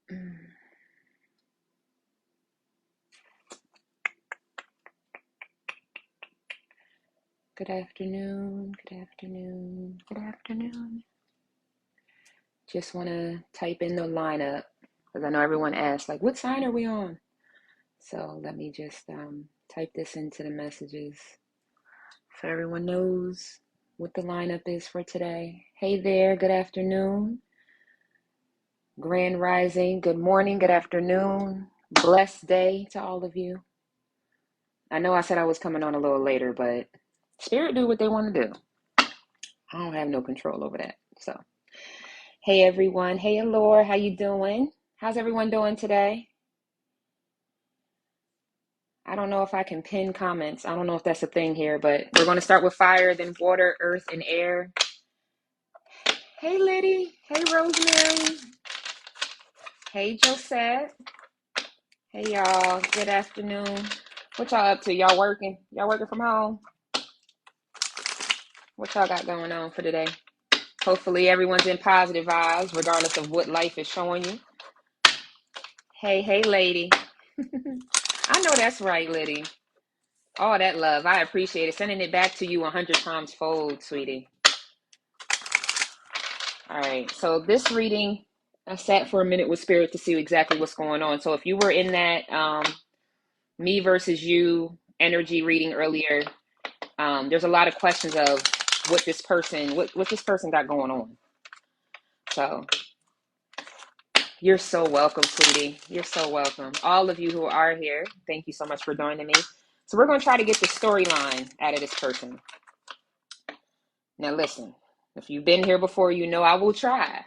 Good afternoon, good afternoon, good afternoon. Just want to type in the lineup because I know everyone asks, like, what sign are we on? So let me just type this into the messages so everyone knows what the lineup is for today. Hey there, good afternoon. Grand Rising, good morning, good afternoon. Blessed day to all of you. I know I said I was coming on a little later, but Spirit do what they want to do. I don't have no control over that. So, hey everyone. Hey Allure, how you doing? How's everyone doing today? I don't know if I can pin comments. I don't know if that's a thing here, but we're going to start with fire, then water, earth, and air. Hey Liddy. Hey Rosemary. Hey Josette. Hey y'all. Good afternoon. What y'all up to? Y'all working? Y'all working from home? What y'all got going on for today? Hopefully everyone's in positive vibes, regardless of what life is showing you. Hey, lady. I know that's right, Liddy. All that love. I appreciate it. Sending it back to you 100 times fold, sweetie. All right. So this reading, I sat for a minute with Spirit to see exactly what's going on. So if you were in that me versus you energy reading earlier, there's a lot of questions of what this person got going on. So you're so welcome, sweetie. You're so welcome. All of you who are here, thank you so much for joining me. So we're going to try to get the storyline out of this person. Now listen, if you've been here before, you know I will try.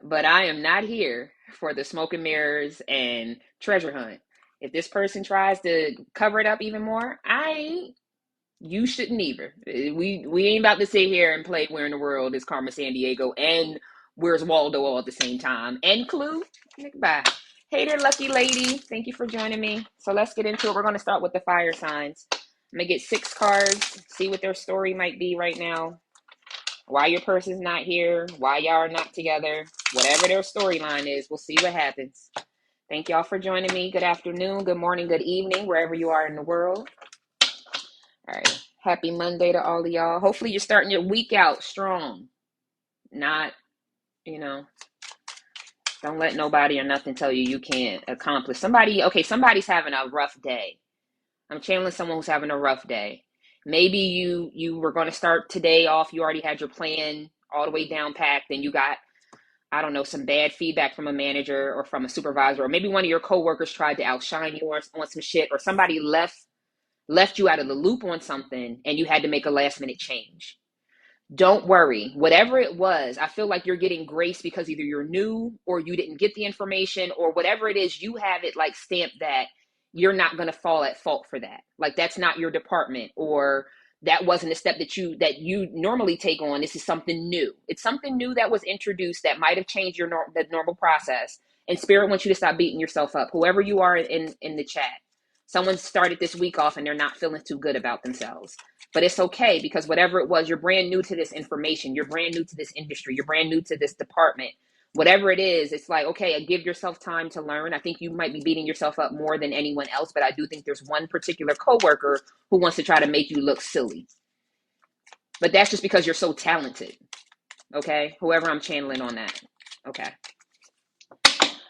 But I am not here for the smoke and mirrors and treasure hunt. If this person tries to cover it up even more, you shouldn't either. We ain't about to sit here and play Where in the World is Carmen Sandiego and Where's Waldo all at the same time. And Clue, bye. Hey there, lucky lady. Thank you for joining me. So let's get into it. We're going to start with the fire signs. I'm going to get 6 cards, see what their story might be right now. Why your person's not here, why y'all are not together, whatever their storyline is, we'll see what happens. Thank y'all for joining me. Good afternoon, good morning, good evening, wherever you are in the world. All right. Happy Monday to all of y'all. Hopefully you're starting your week out strong. Not, don't let nobody or nothing tell you can't accomplish. Somebody's having a rough day. I'm channeling someone who's having a rough day. Maybe you were going to start today off. You already had your plan all the way down packed, and you got, I don't know, some bad feedback from a manager or from a supervisor, or maybe one of your coworkers tried to outshine you on some shit, or somebody left you out of the loop on something and you had to make a last minute change. Don't worry. Whatever it was, I feel like you're getting grace because either you're new or you didn't get the information, or whatever it is, you have it like stamped that you're not going to fall at fault for that. Like that's not your department, or that wasn't a step that you normally take on. This is something new. It's something new that was introduced that might have changed the normal process. And Spirit wants you to stop beating yourself up. Whoever you are in the chat, someone started this week off and they're not feeling too good about themselves. But it's okay, because whatever it was, you're brand new to this information. You're brand new to this industry. You're brand new to this department. Whatever it is, it's like, okay, give yourself time to learn. I think you might be beating yourself up more than anyone else, but I do think there's one particular coworker who wants to try to make you look silly. But that's just because you're so talented, okay? Whoever I'm channeling on that, okay?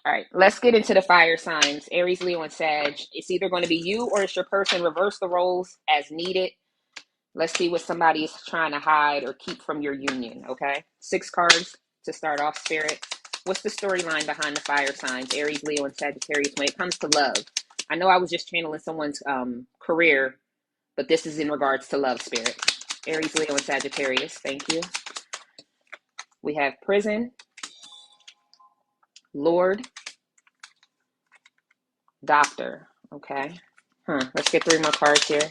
All right, let's get into the fire signs. Aries, Leo, and Sag. It's either going to be you or it's your person. Reverse the roles as needed. Let's see what somebody is trying to hide or keep from your union, okay? 6 cards to start off, Spirit. What's the storyline behind the fire signs, Aries, Leo, and Sagittarius, when it comes to love? I know I was just channeling someone's career, but this is in regards to love, Spirit. Aries, Leo, and Sagittarius, thank you. We have prison, Lord, doctor, okay? Let's get 3 more cards here.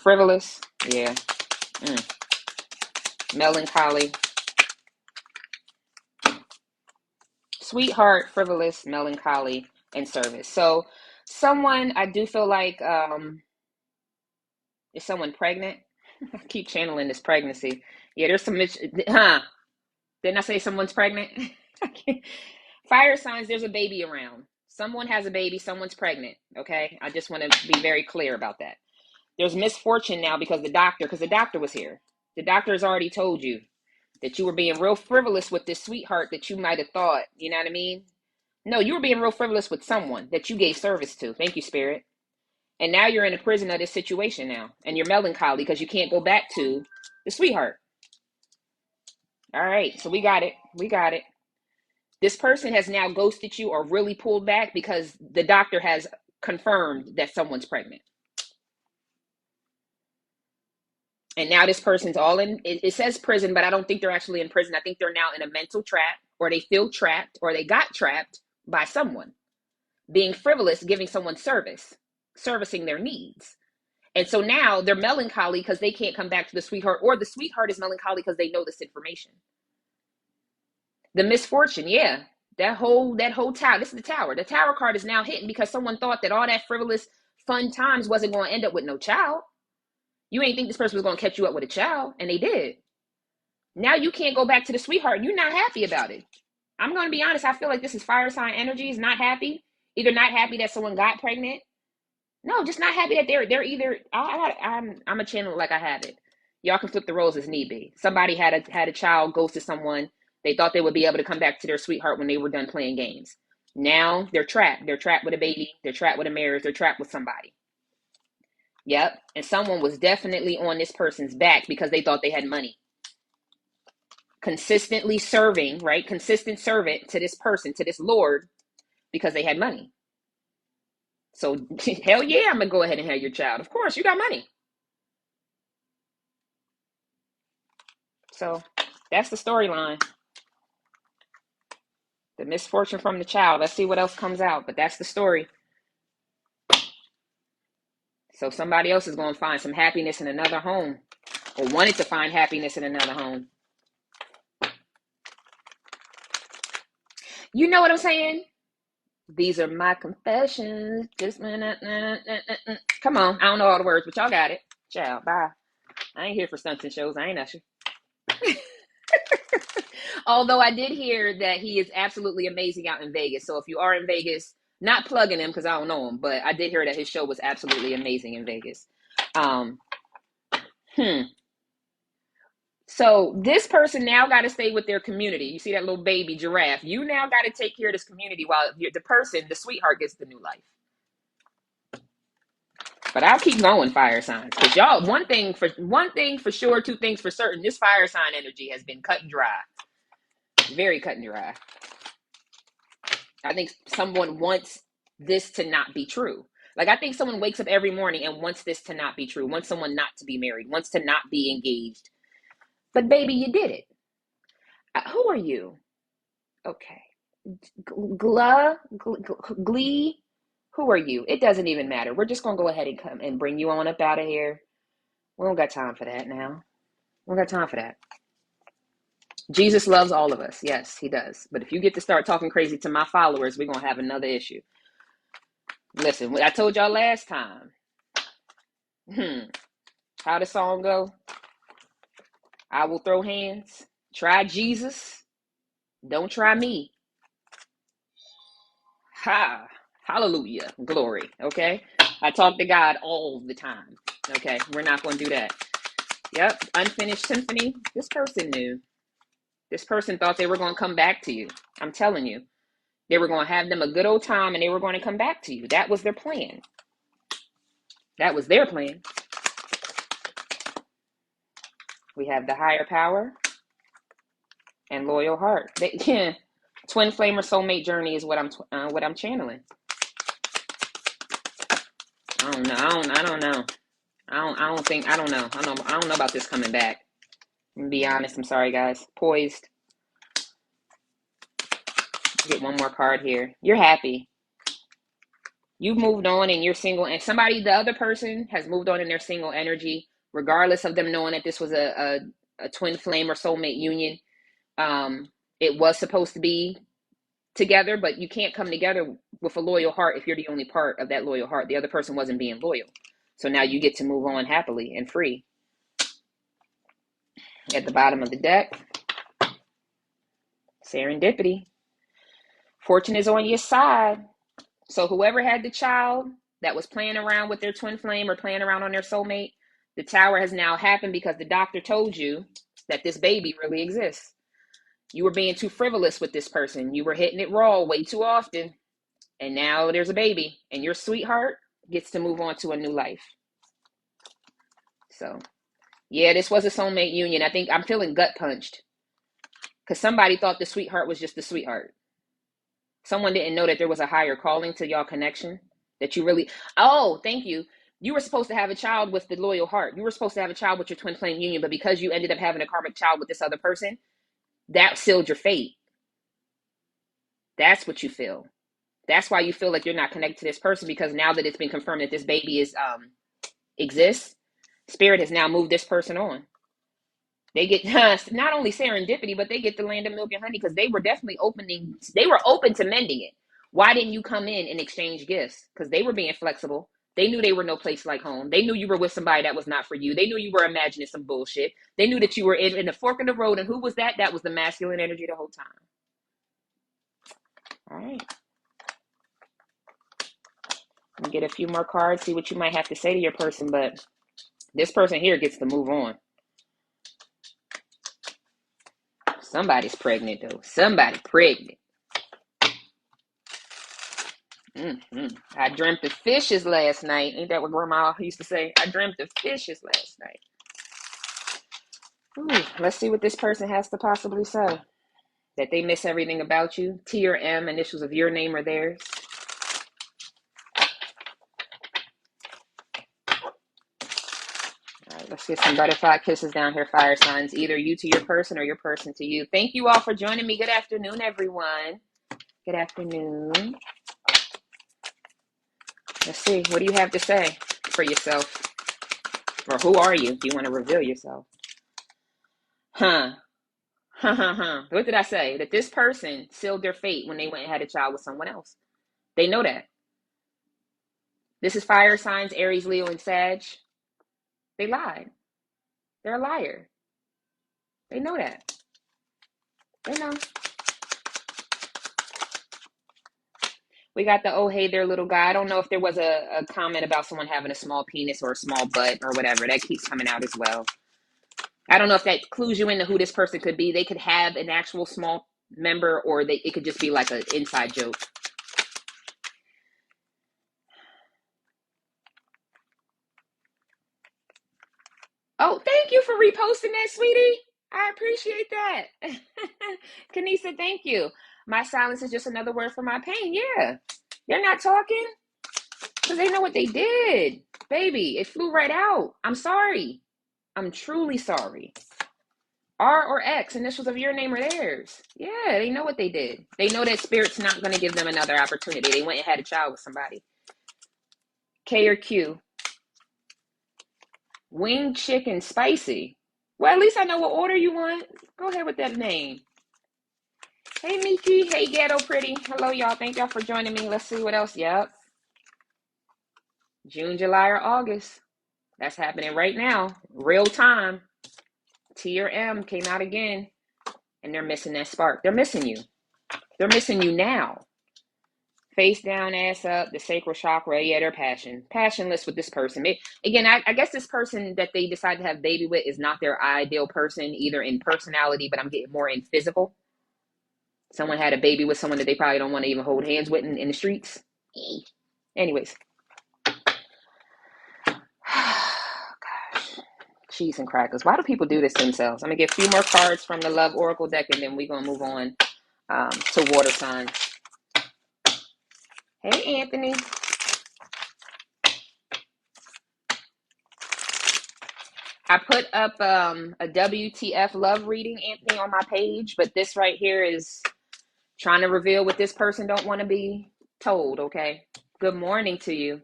Frivolous, yeah. Melancholy, sweetheart, frivolous, melancholy, and service. So someone, I do feel like, is someone pregnant? I keep channeling this pregnancy. Yeah, there's some, Didn't I say someone's pregnant? Fire signs, there's a baby around. Someone has a baby, someone's pregnant, okay? I just want to be very clear about that. There's misfortune now because the doctor was here. The doctor has already told you that you were being real frivolous with this sweetheart that you might have thought, you know what I mean? No, you were being real frivolous with someone that you gave service to. Thank you, Spirit. And now you're in a prison of this situation now. And you're melancholy because you can't go back to the sweetheart. All right, so we got it. We got it. This person has now ghosted you or really pulled back because the doctor has confirmed that someone's pregnant. And now this person's all in, it says prison, but I don't think they're actually in prison. I think they're now in a mental trap, or they feel trapped, or they got trapped by someone. Being frivolous, giving someone service, servicing their needs. And so now they're melancholy because they can't come back to the sweetheart, or the sweetheart is melancholy because they know this information. The misfortune, yeah. That whole tower, this is the tower. The tower card is now hitting because someone thought that all that frivolous, fun times wasn't going to end up with no child. You ain't think this person was going to catch you up with a child, and they did. Now you can't go back to the sweetheart. You're not happy about it. I'm going to be honest. I feel like this is fire sign energy. Is not happy. Either not happy that someone got pregnant. No, just not happy that they're either. I'm a channel like I have it. Y'all can flip the roles as need be. Somebody had a child, goes to someone. They thought they would be able to come back to their sweetheart when they were done playing games. Now they're trapped. They're trapped with a baby. They're trapped with a marriage. They're trapped with somebody. Yep. And someone was definitely on this person's back because they thought they had money. Consistently serving, right? Consistent servant to this person, to this Lord, because they had money. So, hell yeah, I'm going to go ahead and have your child. Of course, you got money. So, that's the storyline. The misfortune from the child. Let's see what else comes out. But that's the story. So somebody else is going to find some happiness in another home, or wanted to find happiness in another home. You know what I'm saying? These are my confessions. Just come on. I don't know all the words, but y'all got it. Ciao. Bye. I ain't here for stunts and shows. I ain't Usher. Although I did hear that he is absolutely amazing out in Vegas. So if you are in Vegas, not plugging him because I don't know him, but I did hear that his show was absolutely amazing in Vegas. So this person now got to stay with their community. You see that little baby giraffe. You now got to take care of this community while the person, the sweetheart, gets the new life. But I'll keep going, fire signs. Because y'all, one thing for sure, two things for certain, this fire sign energy has been cut and dry. Very cut and dry. I think someone wants this to not be true. Like, I think someone wakes up every morning and wants this to not be true. Wants someone not to be married. Wants to not be engaged. But baby, you did it. Who are you? Okay. Glee. Who are you? It doesn't even matter. We're just going to go ahead and come and bring you on up out of here. We don't got time for that now. We don't got time for that. Jesus loves all of us. Yes, he does. But if you get to start talking crazy to my followers, we're going to have another issue. Listen, I told y'all last time. How the song go? I will throw hands. Try Jesus. Don't try me. Ha. Hallelujah. Glory. Okay? I talk to God all the time. Okay? We're not going to do that. Yep. Unfinished symphony. This person knew. This person thought they were going to come back to you. I'm telling you. They were going to have them a good old time and they were going to come back to you. That was their plan. That was their plan. We have the higher power and loyal heart. Twin flame or soulmate journey is what I'm channeling. I don't know. I don't know. I don't know about this coming back. I'm gonna be honest. I'm sorry, guys. Poised. Get one more card here. You're happy. You've moved on and you're single, and the other person has moved on in their single energy, regardless of them knowing that this was a twin flame or soulmate union. It was supposed to be together, but you can't come together with a loyal heart if you're the only part of that loyal heart. The other person wasn't being loyal. So now you get to move on happily and free. At the bottom of the deck, Serendipity. Fortune is on your side. So whoever had the child that was playing around with their twin flame or playing around on their soulmate, the tower has now happened because the doctor told you that this baby really exists. You were being too frivolous with this person. You were hitting it raw way too often. And now there's a baby. And your sweetheart gets to move on to a new life. So, yeah, this was a soulmate union. I think I'm feeling gut punched. Because somebody thought the sweetheart was just the sweetheart. Someone didn't know that there was a higher calling to y'all connection. That you really... Oh, thank you. You were supposed to have a child with the loyal heart. You were supposed to have a child with your twin flame union. But because you ended up having a karmic child with this other person, that sealed your fate. That's what you feel. That's why you feel like you're not connected to this person, because now that it's been confirmed that this baby is exists, Spirit has now moved this person on. They get not only serendipity, but they get the land of milk and honey, because they were definitely they were open to mending it. Why didn't you come in and exchange gifts? Because they were being flexible. They knew they were no place like home. They knew you were with somebody that was not for you. They knew you were imagining some bullshit. They knew that you were in the fork in the road. And who was that? That was the masculine energy the whole time. All right. Let me get a few more cards, see what you might have to say to your person. But this person here gets to move on. Somebody's pregnant, though. Somebody pregnant. I dreamt of fishes last night. Ain't that what Grandma used to say? I dreamt of fishes last night. Ooh, let's see what this person has to possibly say. That they miss everything about you. T or M, initials of your name or theirs. All right, let's get some butterfly kisses down here, fire signs. Either you to your person or your person to you. Thank you all for joining me. Good afternoon, everyone. Good afternoon. Let's see. What do you have to say for yourself? Or who are you? Do you want to reveal yourself? What did I say? That this person sealed their fate when they went and had a child with someone else. They know that. This is fire signs, Aries, Leo, and Sag. They lied. They're a liar. They know that. They know. We got the, oh, hey there, little guy. I don't know if there was a comment about someone having a small penis or a small butt or whatever. That keeps coming out as well. I don't know if that clues you into who this person could be. They could have an actual small member, or it could just be like an inside joke. Oh, thank you for reposting that, sweetie. I appreciate that. Kanisa, thank you. My silence is just another word for my pain. Yeah. They're not talking because they know what they did. Baby, it flew right out. I'm sorry. I'm truly sorry. R or X, initials of your name or theirs. Yeah, they know what they did. They know that Spirit's not going to give them another opportunity. They went and had a child with somebody. K or Q. Winged chicken spicy. Well, at least I know what order you want. Go ahead with that name. Hey, Miki. Hey, Ghetto Pretty. Hello, y'all. Thank y'all for joining me. Let's see what else. Yep. June, July, or August. That's happening right now. Real time. T or M came out again. And they're missing that spark. They're missing you. They're missing you now. Face down, ass up, the sacral chakra. Yeah, they're passionless with this person. Again, I guess this person that they decide to have baby with is not their ideal person, either in personality, but I'm getting more in physical. Someone had a baby with someone that they probably don't want to even hold hands with in the streets. Anyways. Gosh. Cheese and crackers. Why do people do this to themselves? I'm going to get a few more cards from the Love Oracle deck, and then we're going to move on to water signs. Hey, Anthony. I put up a WTF love reading, Anthony, on my page, but this right here is trying to reveal what this person don't want to be told, okay? Good morning to you.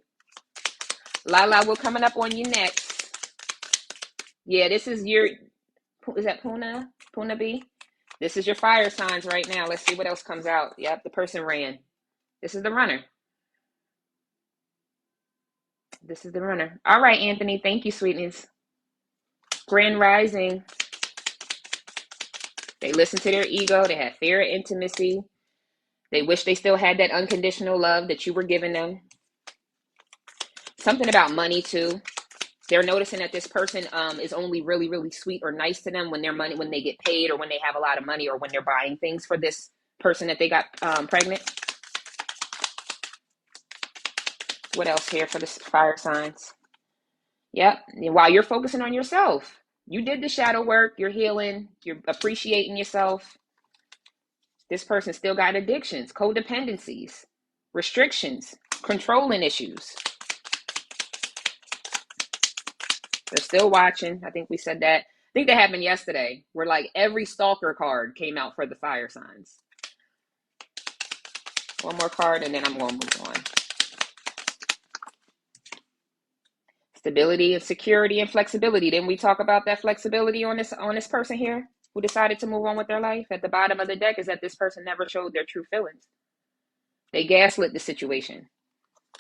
Lala, we're coming up on you next. Yeah, this is your, is that Puna? Puna B? This is your fire signs right now. Let's see what else comes out. Yep, the person ran. This is the runner. This is the runner. All right, Anthony. Thank you, sweetness. Grand Rising. They listen to their ego. They have fear of intimacy. They wish they still had that unconditional love that you were giving them. Something about money too. They're noticing that this person is only really, really sweet or nice to them when when they get paid, or when they have a lot of money, or when they're buying things for this person that they got pregnant. What else here for the fire signs? Yep. While you're focusing on yourself, you did the shadow work. You're healing. You're appreciating yourself. This person still got addictions, codependencies, restrictions, controlling issues. They're still watching. I think we said that. I think that happened yesterday, where like every stalker card came out for the fire signs. One more card, and then I'm going to move on. Stability and security and flexibility. Didn't we talk about that flexibility on this person here who decided to move on with their life? At the bottom of the deck is that this person never showed their true feelings. They gaslit the situation.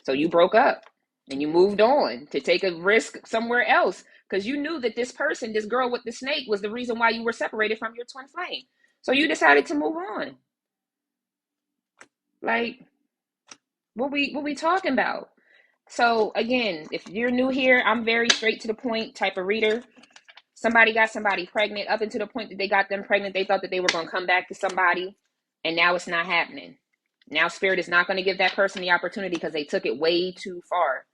So you broke up and you moved on to take a risk somewhere else, because you knew that this person, this girl with the snake, was the reason why you were separated from your twin flame. So you decided to move on. Like, what we talking about? So again, if you're new here, I'm very straight to the point type of reader. Somebody got somebody pregnant. Up until the point that they got them pregnant, they thought that they were going to come back to somebody, and now it's not happening. Now spirit is not going to give that person the opportunity because they took it way too far.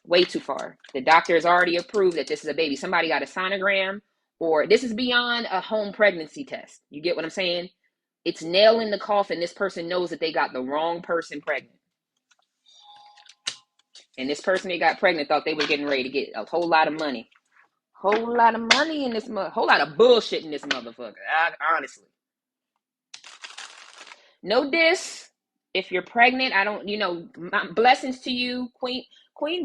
Way too far. The doctor has already approved that this is a baby. Somebody got a sonogram, or this is beyond a home pregnancy test. You get what I'm saying? It's nail in the coffin. This person knows that they got the wrong person pregnant. And this person they got pregnant thought they was getting ready to get a whole lot of money. Whole lot of money in this whole lot of bullshit in this motherfucker. Honestly. No diss. If you're pregnant, I don't, blessings to you, queen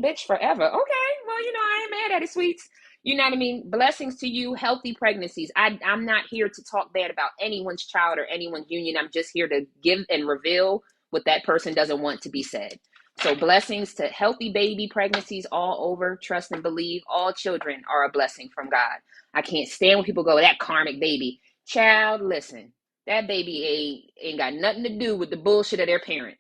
bitch forever. Okay, well, I ain't mad at it, sweets. You know what I mean? Blessings to you, healthy pregnancies. I'm not here to talk bad about anyone's child or anyone's union. I'm just here to give and reveal what that person doesn't want to be said. So blessings to healthy baby pregnancies all over. Trust and believe all children are a blessing from God. I can't stand when people go, that karmic baby. Child, listen. That baby ain't got nothing to do with the bullshit of their parent.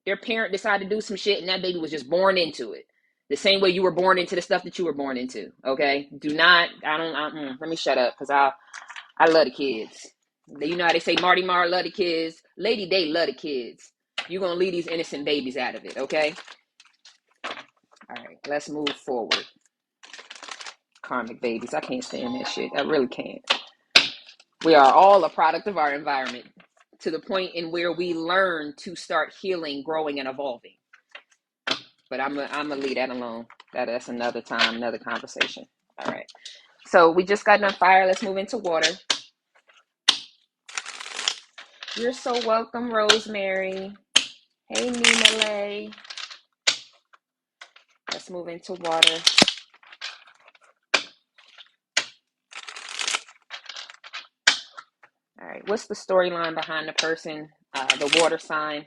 Their parent decided to do some shit, and that baby was just born into it. The same way you were born into the stuff that you were born into. Okay? Let me shut up, because I love the kids. You know how they say Marty Marr love the kids? Lady Day love the kids. You're going to leave these innocent babies out of it, okay? All right, let's move forward. Karmic babies. I can't stand that shit. I really can't. We are all a product of our environment, to the point in where we learn to start healing, growing, and evolving. But I'm gonna leave that alone. That's another time, another conversation. All right. So we just got on fire. Let's move into water. You're so welcome, Rosemary. Hey, Nina Lay. Let's move into water. All right. What's the storyline behind the person? The water sign,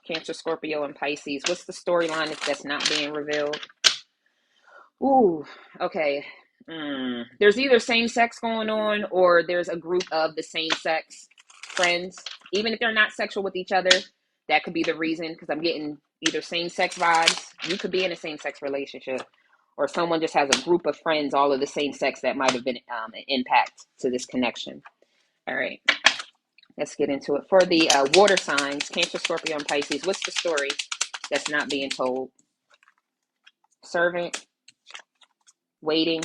Cancer, Scorpio, and Pisces. What's the storyline that's not being revealed? Ooh, okay. There's either same sex going on, or there's a group of the same sex friends. Even if they're not sexual with each other, that could be the reason, because I'm getting either same sex vibes. You could be in a same sex relationship, or someone just has a group of friends, all of the same sex, that might have been an impact to this connection. All right. Let's get into it. For the water signs, Cancer, Scorpio, and Pisces, what's the story that's not being told? Servant, waiting,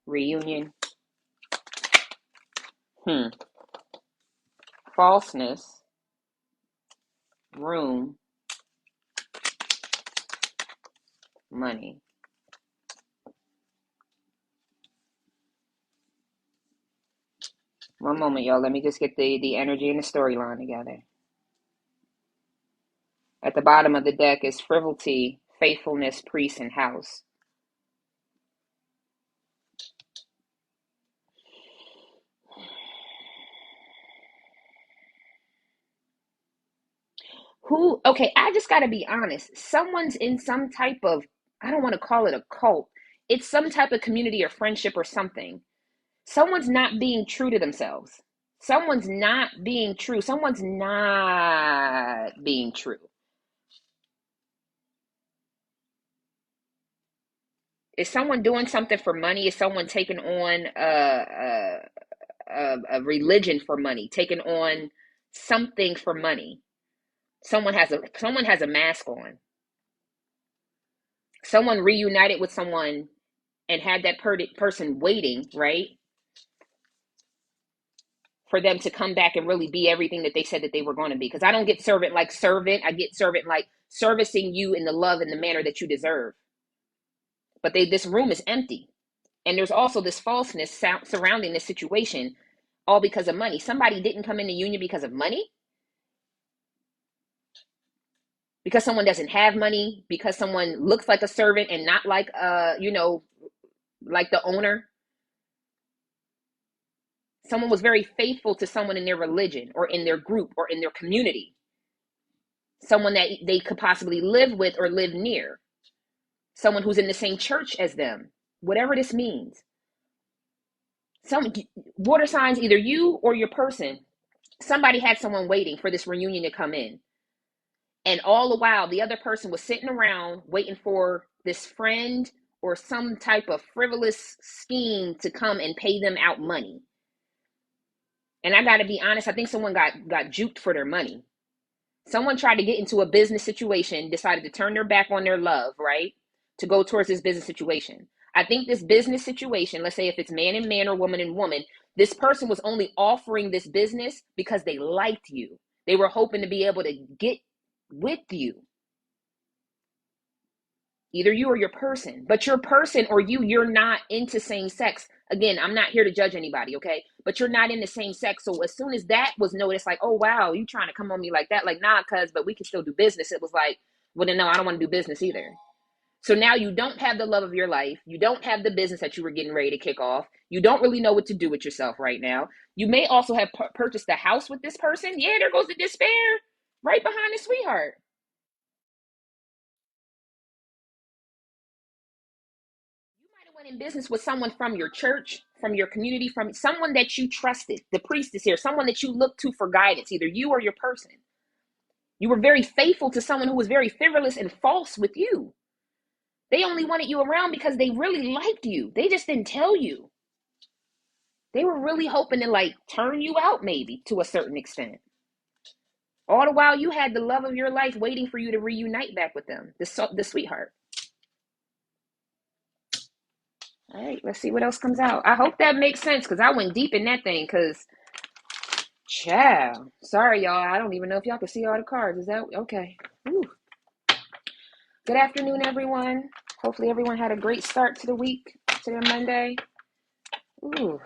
reunion, falseness, room, money. One moment, y'all. Let me just get the energy and the storyline together. At the bottom of the deck is frivolity, faithfulness, priest, and house. Okay, I just got to be honest. Someone's in some type of, I don't want to call it a cult. It's some type of community or friendship or something. Someone's not being true to themselves. Someone's not being true. Someone's not being true. Is someone doing something for money? Is someone taking on a religion for money? Taking on something for money? Someone has a mask on. Someone reunited with someone and had that person waiting, right, for them to come back and really be everything that they said that they were going to be. Because I don't get servant like servant. I get servant like servicing you in the love and the manner that you deserve. But this room is empty. And there's also this falseness surrounding this situation, all because of money. Somebody didn't come in the union because of money. Because someone doesn't have money, because someone looks like a servant and not like like the owner. Someone was very faithful to someone in their religion or in their group or in their community. Someone that they could possibly live with or live near. Someone who's in the same church as them. Whatever this means. Some water signs, either you or your person, somebody had someone waiting for this reunion to come in. And all the while, the other person was sitting around waiting for this friend or some type of frivolous scheme to come and pay them out money. And I got to be honest, I think someone got juked for their money. Someone tried to get into a business situation, decided to turn their back on their love, right, to go towards this business situation. I think this business situation, let's say if it's man and man or woman and woman, this person was only offering this business because they liked you. They were hoping to be able to get with you. Either you or your person. But your person or you're not into same sex. Again, I'm not here to judge anybody, okay? But you're not in the same sex. So as soon as that was noticed, like, oh, wow, you trying to come on me like that? Like, nah, cuz, but we can still do business. It was like, well, then no, I don't want to do business either. So now you don't have the love of your life. You don't have the business that you were getting ready to kick off. You don't really know what to do with yourself right now. You may also have purchased a house with this person. Yeah, there goes the despair right behind the sweetheart. You might have went in business with someone from your church, from your community, from someone that you trusted. The priest is here, someone that you look to for guidance, either you or your person. You were very faithful to someone who was very frivolous and false with you. They only wanted you around because they really liked you. They just didn't tell you. They were really hoping to like turn you out maybe to a certain extent. All the while you had the love of your life waiting for you to reunite back with them, the sweetheart. All right, let's see what else comes out. I hope that makes sense because I went deep in that thing because, child, sorry, y'all. I don't even know if y'all can see all the cards. Is that okay? Ooh. Good afternoon, everyone. Hopefully everyone had a great start to the week, to their Monday. Ooh.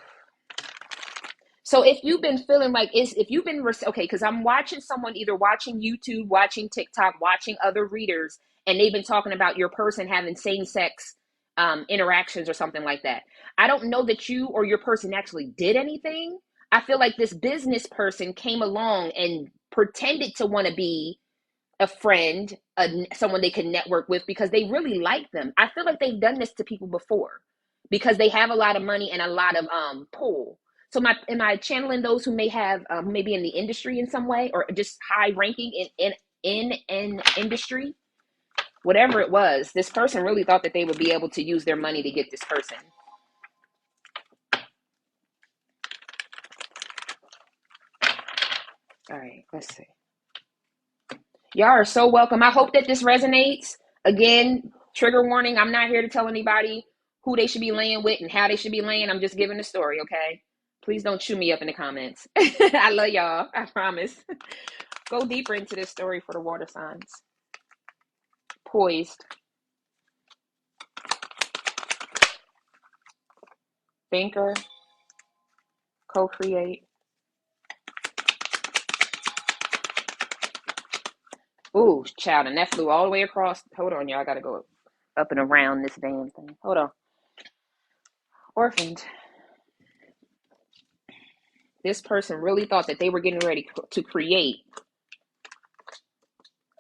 So if you've been feeling like, okay, because I'm watching someone either watching YouTube, watching TikTok, watching other readers, and they've been talking about your person having same-sex interactions or something like that. I don't know that you or your person actually did anything. I feel like this business person came along and pretended to want to be a friend, someone they can network with because they really like them. I feel like they've done this to people before because they have a lot of money and a lot of pull. So am I channeling those who may have maybe in the industry in some way or just high ranking in an industry? Whatever it was, this person really thought that they would be able to use their money to get this person. All right, let's see. Y'all are so welcome. I hope that this resonates. Again, trigger warning, I'm not here to tell anybody who they should be laying with and how they should be laying. I'm just giving the story, okay? Please don't chew me up in the comments. I love y'all, I promise. Go deeper into this story for the water signs. Poised. Thinker. Co-create. Ooh, child, and that flew all the way across. Hold on, y'all. I gotta go up and around this damn thing. Hold on. Orphaned. This person really thought that they were getting ready to create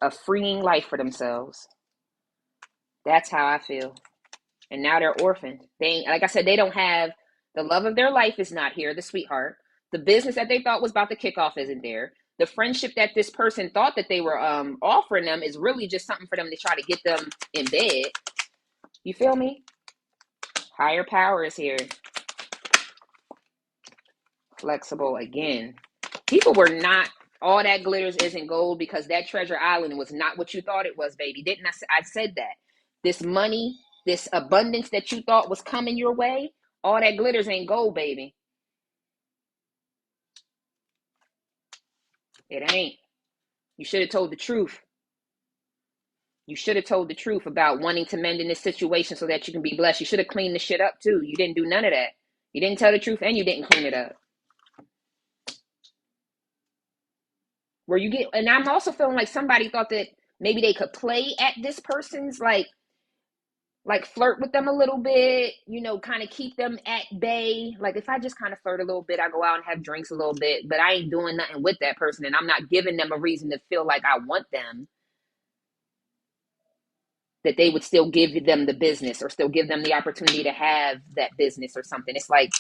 a freeing life for themselves. That's how I feel. And now they're orphaned. They ain't, like I said, they don't have the love of their life is not here, the sweetheart. The business that they thought was about to kick off isn't there. The friendship that this person thought that they were offering them is really just something for them to try to get them in bed. You feel me? Higher power is here. Flexible again. People were not, all that glitters isn't gold, because that treasure island was not what you thought it was, baby. Didn't I said that. This money, this abundance that you thought was coming your way, all that glitters ain't gold, baby. It ain't. You should have told the truth. You should have told the truth about wanting to mend in this situation so that you can be blessed. You should have cleaned the shit up too. You didn't do none of that. You didn't tell the truth and you didn't clean it up. Where you get, and I'm also feeling like somebody thought that maybe they could play at this person's, like flirt with them a little bit, you know, kind of keep them at bay. Like, if I just kind of flirt a little bit, I go out and have drinks a little bit, but I ain't doing nothing with that person, and I'm not giving them a reason to feel like I want them, that they would still give them the business or still give them the opportunity to have that business or something. It's like,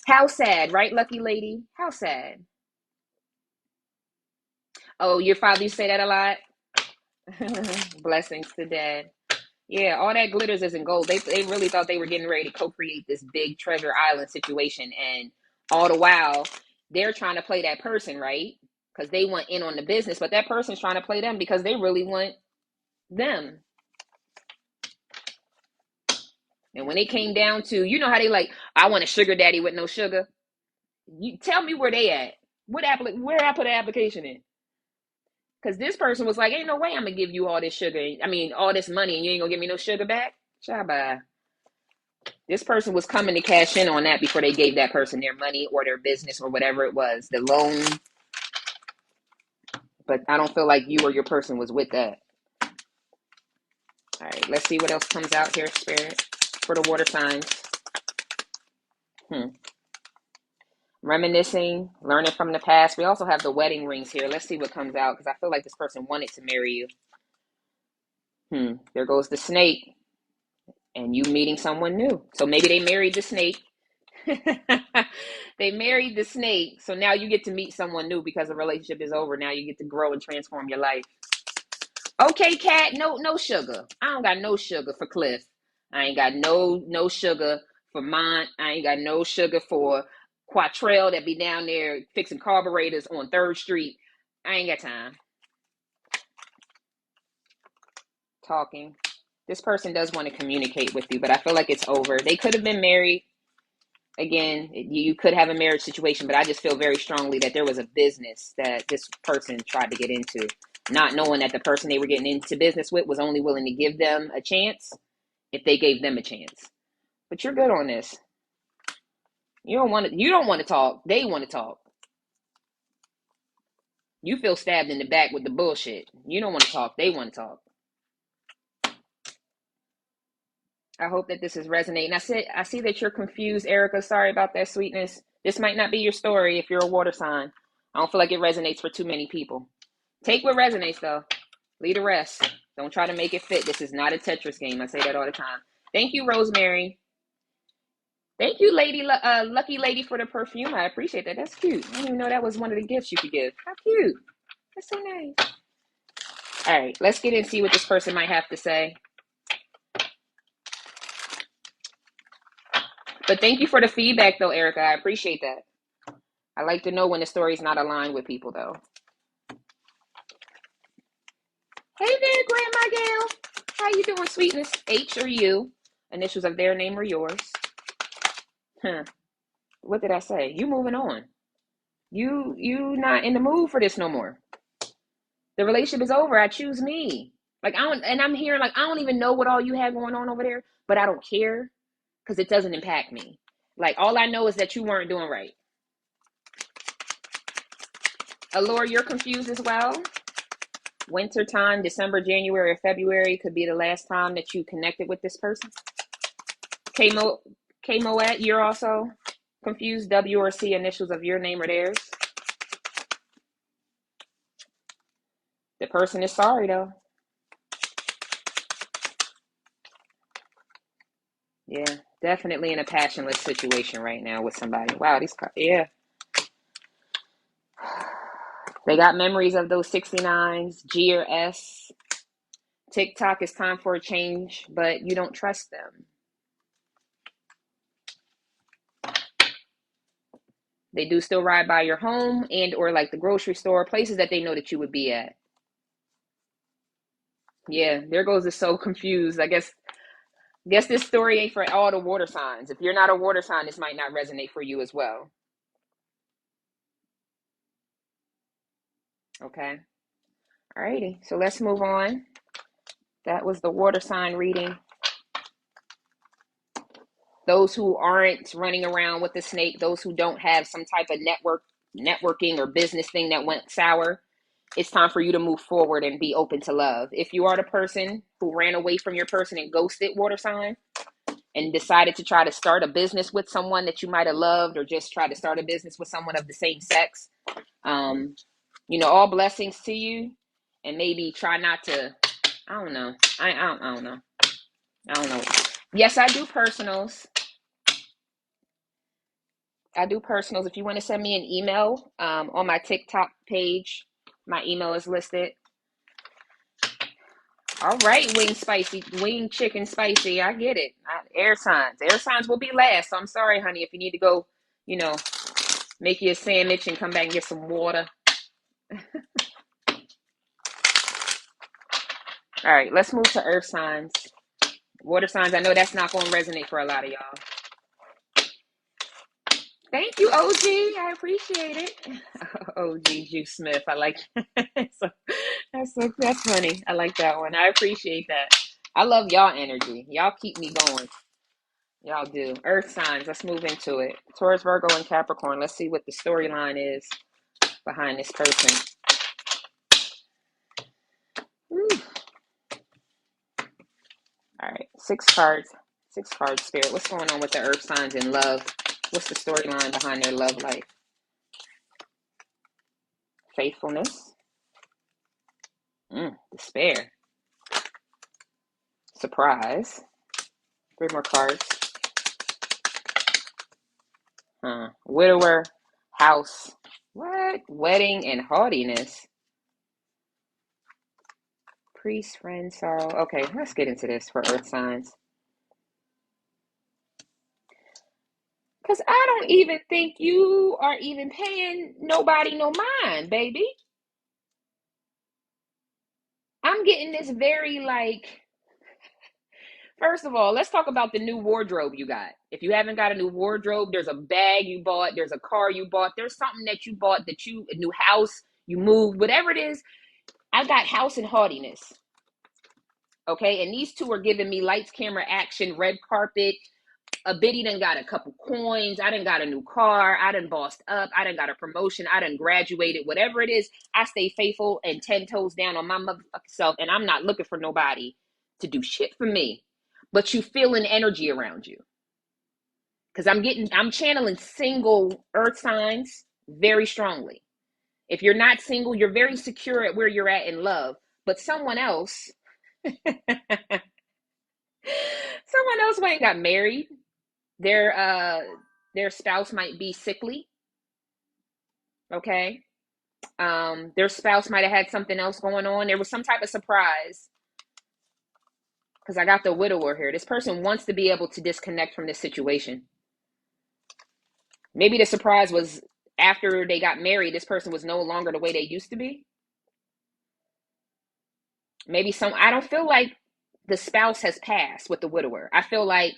how sad, right, lucky lady? How sad. Oh, your father used to say that a lot? Blessings to dad. Yeah, all that glitters isn't gold. They really thought they were getting ready to co-create this big treasure island situation, and all the while they're trying to play that person, right? Because they want in on the business, but that person's trying to play them because they really want them. And when it came down to, you know how they like, I want a sugar daddy with no sugar. You tell me where they at. Where I put an application in? Because this person was like, ain't no way I'm going to give you all this sugar. I mean, all this money, and you ain't going to give me no sugar back? Shabba. This person was coming to cash in on that before they gave that person their money or their business or whatever it was, the loan. But I don't feel like you or your person was with that. All right, let's see what else comes out here, Spirit, for the water signs. Reminiscing, learning from the past. We also have the wedding rings here. Let's see what comes out, because I feel like this person wanted to marry you. There goes the snake. And you meeting someone new. So maybe they married the snake. They married the snake. So now you get to meet someone new because the relationship is over. Now you get to grow and transform your life. Okay, Cat, no sugar. I don't got no sugar for Cliff. I ain't got no sugar for Mont. I ain't got no sugar for Quattrell that be down there fixing carburetors on 3rd Street. I ain't got time. Talking. This person does want to communicate with you, but I feel like it's over. They could have been married. Again, you could have a marriage situation, but I just feel very strongly that there was a business that this person tried to get into, not knowing that the person they were getting into business with was only willing to give them a chance if they gave them a chance. But you're good on this. You don't want to talk. They want to talk. You feel stabbed in the back with the bullshit. You don't want to talk. They want to talk. I hope that this is resonating. I see that you're confused, Erica. Sorry about that, sweetness. This might not be your story if you're a water sign. I don't feel like it resonates for too many people. Take what resonates, though. Leave the rest. Don't try to make it fit. This is not a Tetris game. I say that all the time. Thank you, Rosemary. Thank you, lucky lady, for the perfume. I appreciate that. That's cute. I didn't even know that was one of the gifts you could give. How cute. That's so nice. All right, let's get in and see what this person might have to say. But thank you for the feedback, though, Erica. I appreciate that. I like to know when the story's not aligned with people, though. Hey there, Grandma Gail. How you doing, sweetness? H or U? Initials of their name or yours? What did I say? You moving on. You not in the mood for this no more. The relationship is over. I choose me. Like, I'm here, like, I don't even know what all you had going on over there, but I don't care because it doesn't impact me. Like, all I know is that you weren't doing right. Allure, you're confused as well. Winter time, December, January, or February could be the last time that you connected with this person. K-Moet, you're also confused. W or C, initials of your name or theirs. The person is sorry, though. Yeah, definitely in a passionless situation right now with somebody. Wow, these cards, yeah. They got memories of those 69s, G or S. TikTok, is time for a change, but you don't trust them. They do still ride by your home and or like the grocery store, places that they know that you would be at. Yeah, there goes the so confused. I guess this story ain't for all the water signs. If you're not a water sign, this might not resonate for you as well. Okay. Alrighty. So let's move on. That was the water sign reading. Those who aren't running around with the snake, those who don't have some type of networking or business thing that went sour, it's time for you to move forward and be open to love. If you are the person who ran away from your person and ghosted, water sign, and decided to try to start a business with someone that you might have loved, or just try to start a business with someone of the same sex, all blessings to you. And maybe try not to, I don't know. I don't know. I don't know. Yes, I do personals. If you want to send me an email, on my TikTok page, my email is listed. All right, wing chicken spicy. I get it. Air signs will be last. So I'm sorry, honey, if you need to go, make you a sandwich and come back and get some water. All right, let's move to earth signs. Water signs, I know that's not going to resonate for a lot of y'all. Thank you, OG. I appreciate it. OG Juice Smith. I like that's funny. I like that one. I appreciate that. I love y'all energy. Y'all keep me going. Y'all do. Earth signs. Let's move into it. Taurus, Virgo, and Capricorn. Let's see what the storyline is behind this person. Woo. All right. 6 cards. 6 cards, Spirit. What's going on with the earth signs in love? What's the storyline behind their love life? Faithfulness. Despair. Surprise. 3 more cards. Widower. House. What? Wedding and haughtiness. Priest, friend, sorrow. Okay, let's get into this for earth signs. Because I don't even think you are even paying nobody no mind, baby. I'm getting this very first of all, let's talk about the new wardrobe you got. If you haven't got a new wardrobe, there's a bag you bought, there's a car you bought, there's something that you bought, a new house, you moved, whatever it is. I got house and haughtiness. Okay, and these two are giving me lights, camera, action, red carpet. A biddy done got a couple coins. I done got a new car. I done bossed up. I done got a promotion. I done graduated. Whatever it is, I stay faithful and 10 toes down on my motherfucking self. And I'm not looking for nobody to do shit for me. But you feeling energy around you. Because I'm channeling single earth signs very strongly. If you're not single, you're very secure at where you're at in love. But someone else might got married. Their spouse might be sickly. Okay. Their spouse might have had something else going on. There was some type of surprise. Because I got the widower here. This person wants to be able to disconnect from this situation. Maybe the surprise was after they got married, this person was no longer the way they used to be. Maybe I don't feel like the spouse has passed with the widower. I feel like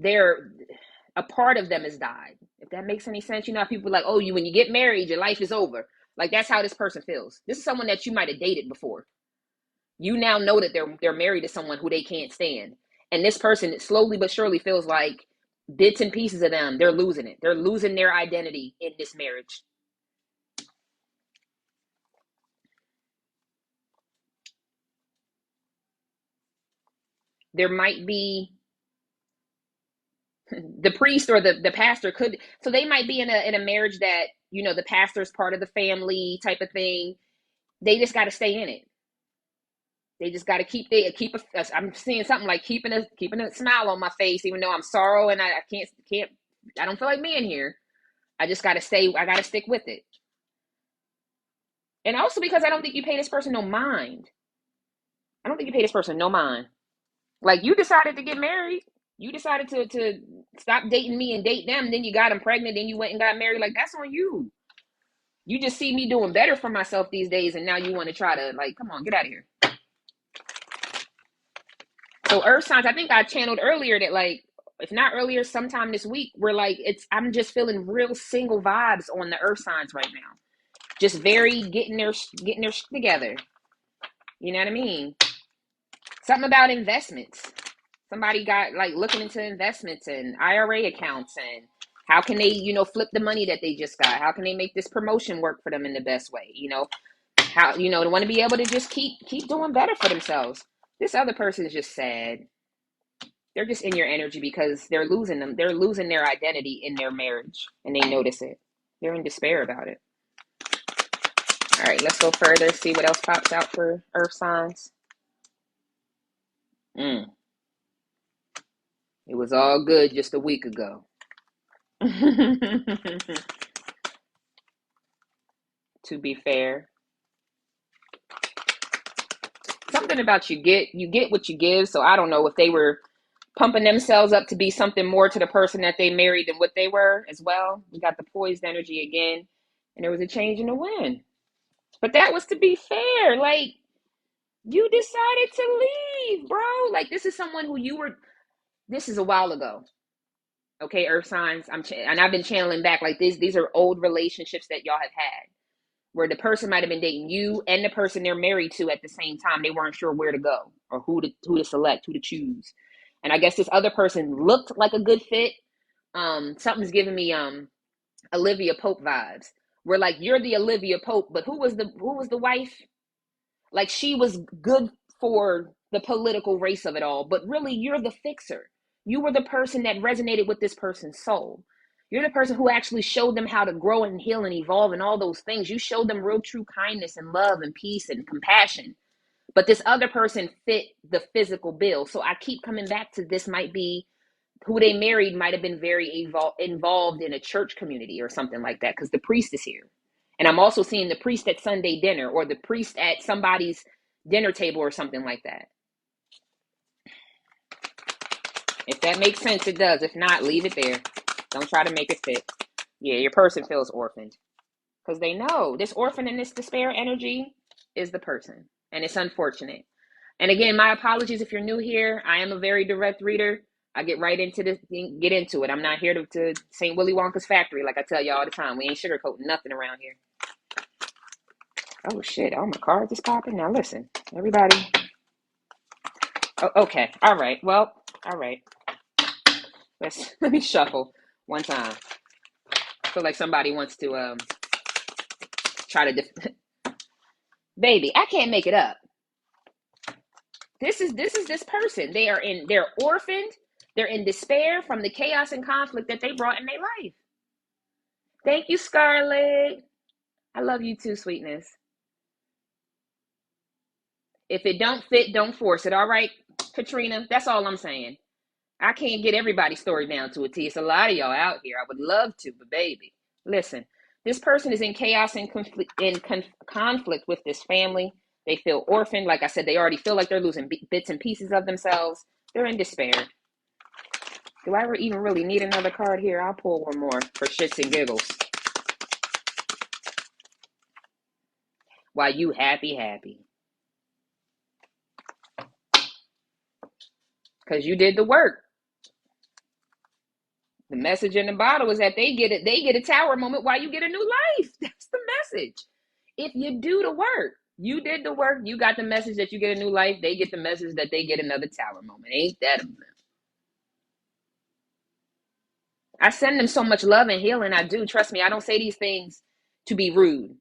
a part of them has died. If that makes any sense. You know how people are like, oh, when you get married, your life is over. Like, that's how this person feels. This is someone that you might have dated before. You now know that they're married to someone who they can't stand. And this person slowly but surely feels like bits and pieces of them, they're losing it. They're losing their identity in this marriage. There might be the priest or the pastor so they might be in a marriage that, the pastor's part of the family type of thing. They just got to stay in it. They just got to I'm seeing something like keeping a smile on my face, even though I'm sorrow and I can't, I don't feel like being here. I just got to I got to stick with it. And also because I don't think you pay this person no mind. I don't think you pay this person no mind. Like, you decided to get married. You decided to stop dating me and date them. Then you got them pregnant. Then you went and got married. Like, that's on you. You just see me doing better for myself these days. And now you want to try to, like, come on, get out of here. So earth signs, I think I channeled earlier that, like, if not earlier, sometime this week, we're like, I'm just feeling real single vibes on the earth signs right now. Just very getting their together. You know what I mean? Something about investments. Somebody got, like, looking into investments and IRA accounts and how can they, flip the money that they just got? How can they make this promotion work for them in the best way? How, they want to be able to just keep doing better for themselves. This other person is just sad. They're just in your energy because they're losing them. They're losing their identity in their marriage and they notice it. They're in despair about it. All right, let's go further, see what else pops out for earth signs. It was all good just a week ago. To be fair. Something about you get what you give. So I don't know if they were pumping themselves up to be something more to the person that they married than what they were as well. We got the poised energy again. And there was a change in the wind. But that was to be fair. Like, you decided to leave, bro. Like, this is someone who this is a while ago. Okay, earth signs. And I've been channeling back like this. These are old relationships that y'all have had, where the person might have been dating you and the person they're married to at the same time. They weren't sure where to go or who to select, who to choose. And I guess this other person looked like a good fit. Something's giving me Olivia Pope vibes. Where, like, you're the Olivia Pope, but who was the wife? Like, she was good for the political race of it all, but really you're the fixer. You were the person that resonated with this person's soul. You're the person who actually showed them how to grow and heal and evolve and all those things. You showed them real true kindness and love and peace and compassion. But this other person fit the physical bill. So I keep coming back to this might be who they married might have been very involved in a church community or something like that, because the priest is here. And I'm also seeing the priest at Sunday dinner or the priest at somebody's dinner table or something like that. If that makes sense, it does. If not, leave it there. Don't try to make it fit. Yeah, your person feels orphaned. Because they know this orphan and this despair energy is the person. And it's unfortunate. And again, my apologies if you're new here. I am a very direct reader. I get right into this, get into it. I'm not here to St. Willy Wonka's factory like I tell you all the time. We ain't sugarcoating nothing around here. Oh, shit. Oh, my cards is popping. Now, listen, everybody. Oh, okay. All right. Well, all right. Let me shuffle one time. I feel like somebody wants to try to baby, I can't make it up. This is this person. They're orphaned. They're in despair from the chaos and conflict that they brought in their life. Thank you, Scarlett. I love you too, sweetness. If it don't fit, don't force it. All right, Katrina? That's all I'm saying. I can't get everybody's story down to a T. It's a lot of y'all out here. I would love to, but baby, listen. This person is in chaos and conflict with this family. They feel orphaned. Like I said, they already feel like they're losing bits and pieces of themselves. They're in despair. Do I even really need another card here? I'll pull one more for shits and giggles. Why you happy. Because you did the work. The message in the bottle is that they get a tower moment while you get a new life. That's the message. If you do the work, you did the work, you got the message that you get a new life, they get the message that they get another tower moment. Ain't that a mess? I send them so much love and healing. I do. Trust me, I don't say these things to be rude.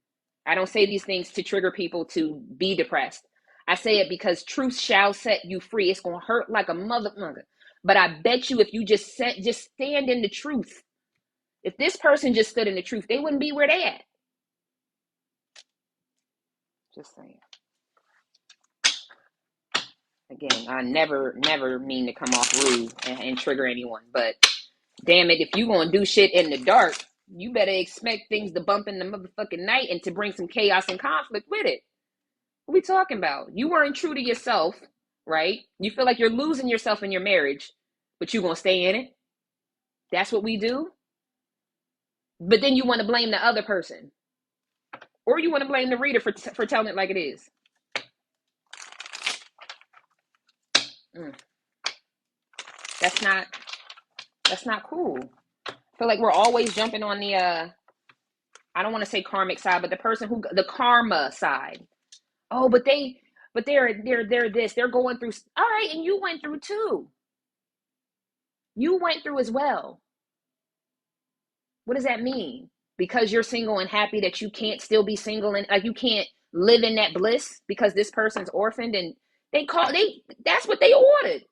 I don't say these things to trigger people to be depressed. I say it because truth shall set you free. It's going to hurt like a mother. But I bet you if you just stand in the truth, if this person just stood in the truth, they wouldn't be where they at. Just saying. Again, I never mean to come off rude and trigger anyone, but damn it, if you gonna do shit in the dark, you better expect things to bump in the motherfucking night and to bring some chaos and conflict with it. What we talking about? You weren't true to yourself, right? You feel like you're losing yourself in your marriage, but you gonna stay in it? That's what we do? But then you want to blame the other person. Or you want to blame the reader for telling it like it is. That's not cool. I feel like we're always jumping on the I don't want to say karmic side, but the karma side. Oh, but they're this, they're going through. All right, and you went through too. You went through as well. What does that mean? Because you're single and happy that you can't still be single and like you can't live in that bliss because this person's orphaned and that's what they ordered.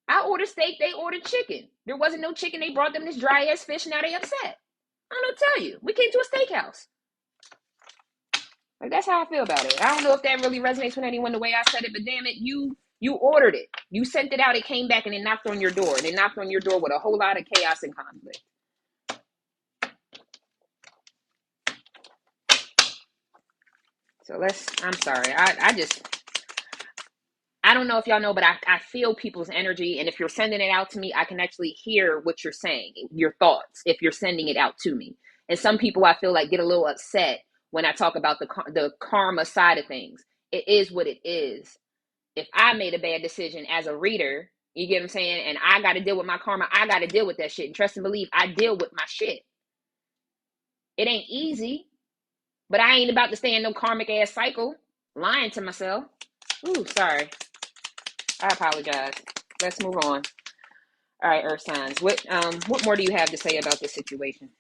I ordered steak, they ordered chicken. There wasn't no chicken, they brought them this dry ass fish, now they upset. I don't know what to tell you. We came to a steakhouse. Like, that's how I feel about it. I don't know if that really resonates with anyone the way I said it, but damn it, you ordered it. You sent it out, it came back, and it knocked on your door. And it knocked on your door with a whole lot of chaos and conflict. So I'm sorry. I don't know if y'all know, but I feel people's energy. And if you're sending it out to me, I can actually hear what you're saying, your thoughts, if you're sending it out to me. And some people I feel like get a little upset when I talk about the karma side of things. It is what it is. If I made a bad decision as a reader, you get what I'm saying? And I got to deal with my karma. I got to deal with that shit. And trust and believe, I deal with my shit. It ain't easy, but I ain't about to stay in no karmic ass cycle lying to myself. Ooh, sorry. I apologize. Let's move on. All right, Earth signs. What more do you have to say about this situation?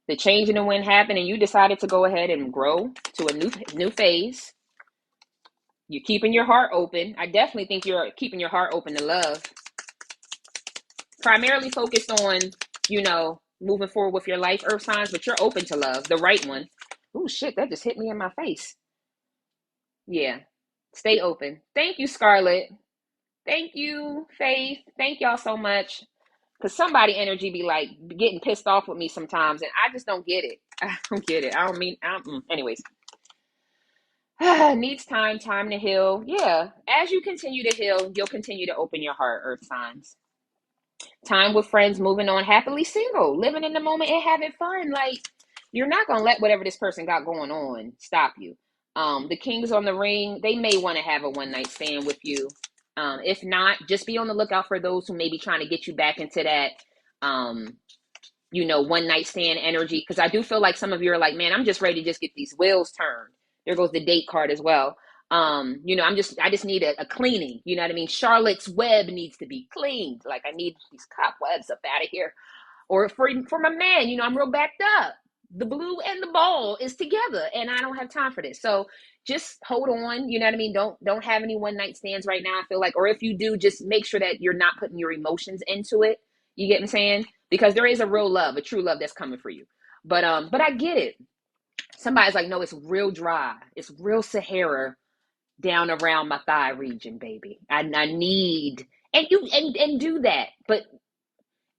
The change in the wind happened and you decided to go ahead and grow to a new phase. You're keeping your heart open. I definitely think you're keeping your heart open to love. Primarily focused on, moving forward with your life, Earth signs, but you're open to love, the right one. Ooh, shit, that just hit me in my face. Yeah, stay open. Thank you, Scarlett. Thank you, Faith. Thank y'all so much. Because somebody energy be like getting pissed off with me sometimes, and I just don't get it. I don't get it. Anyways. Needs time to heal. Yeah, as you continue to heal, you'll continue to open your heart, Earth signs. Time with friends, moving on, happily single, living in the moment and having fun. Like, you're not going to let whatever this person got going on stop you. The Kings on the Ring, they may want to have a one-night stand with you. If not, just be on the lookout for those who may be trying to get you back into that, one-night stand energy. Because I do feel like some of you are like, man, I'm just ready to just get these wheels turned. There goes the date card as well. I just need a cleaning. You know what I mean? Charlotte's Web needs to be cleaned. Like, I need these cobwebs up out of here. Or for my man, I'm real backed up. The blue and the ball is together, and I don't have time for this. So just hold on. You know what I mean? Don't have any one night stands right now. I feel like, or if you do, just make sure that you're not putting your emotions into it. You get what I'm saying? Because there is a real love, a true love that's coming for you. But I get it. Somebody's like, no, it's real dry. It's real Sahara down around my thigh region, baby. I need, and do that, but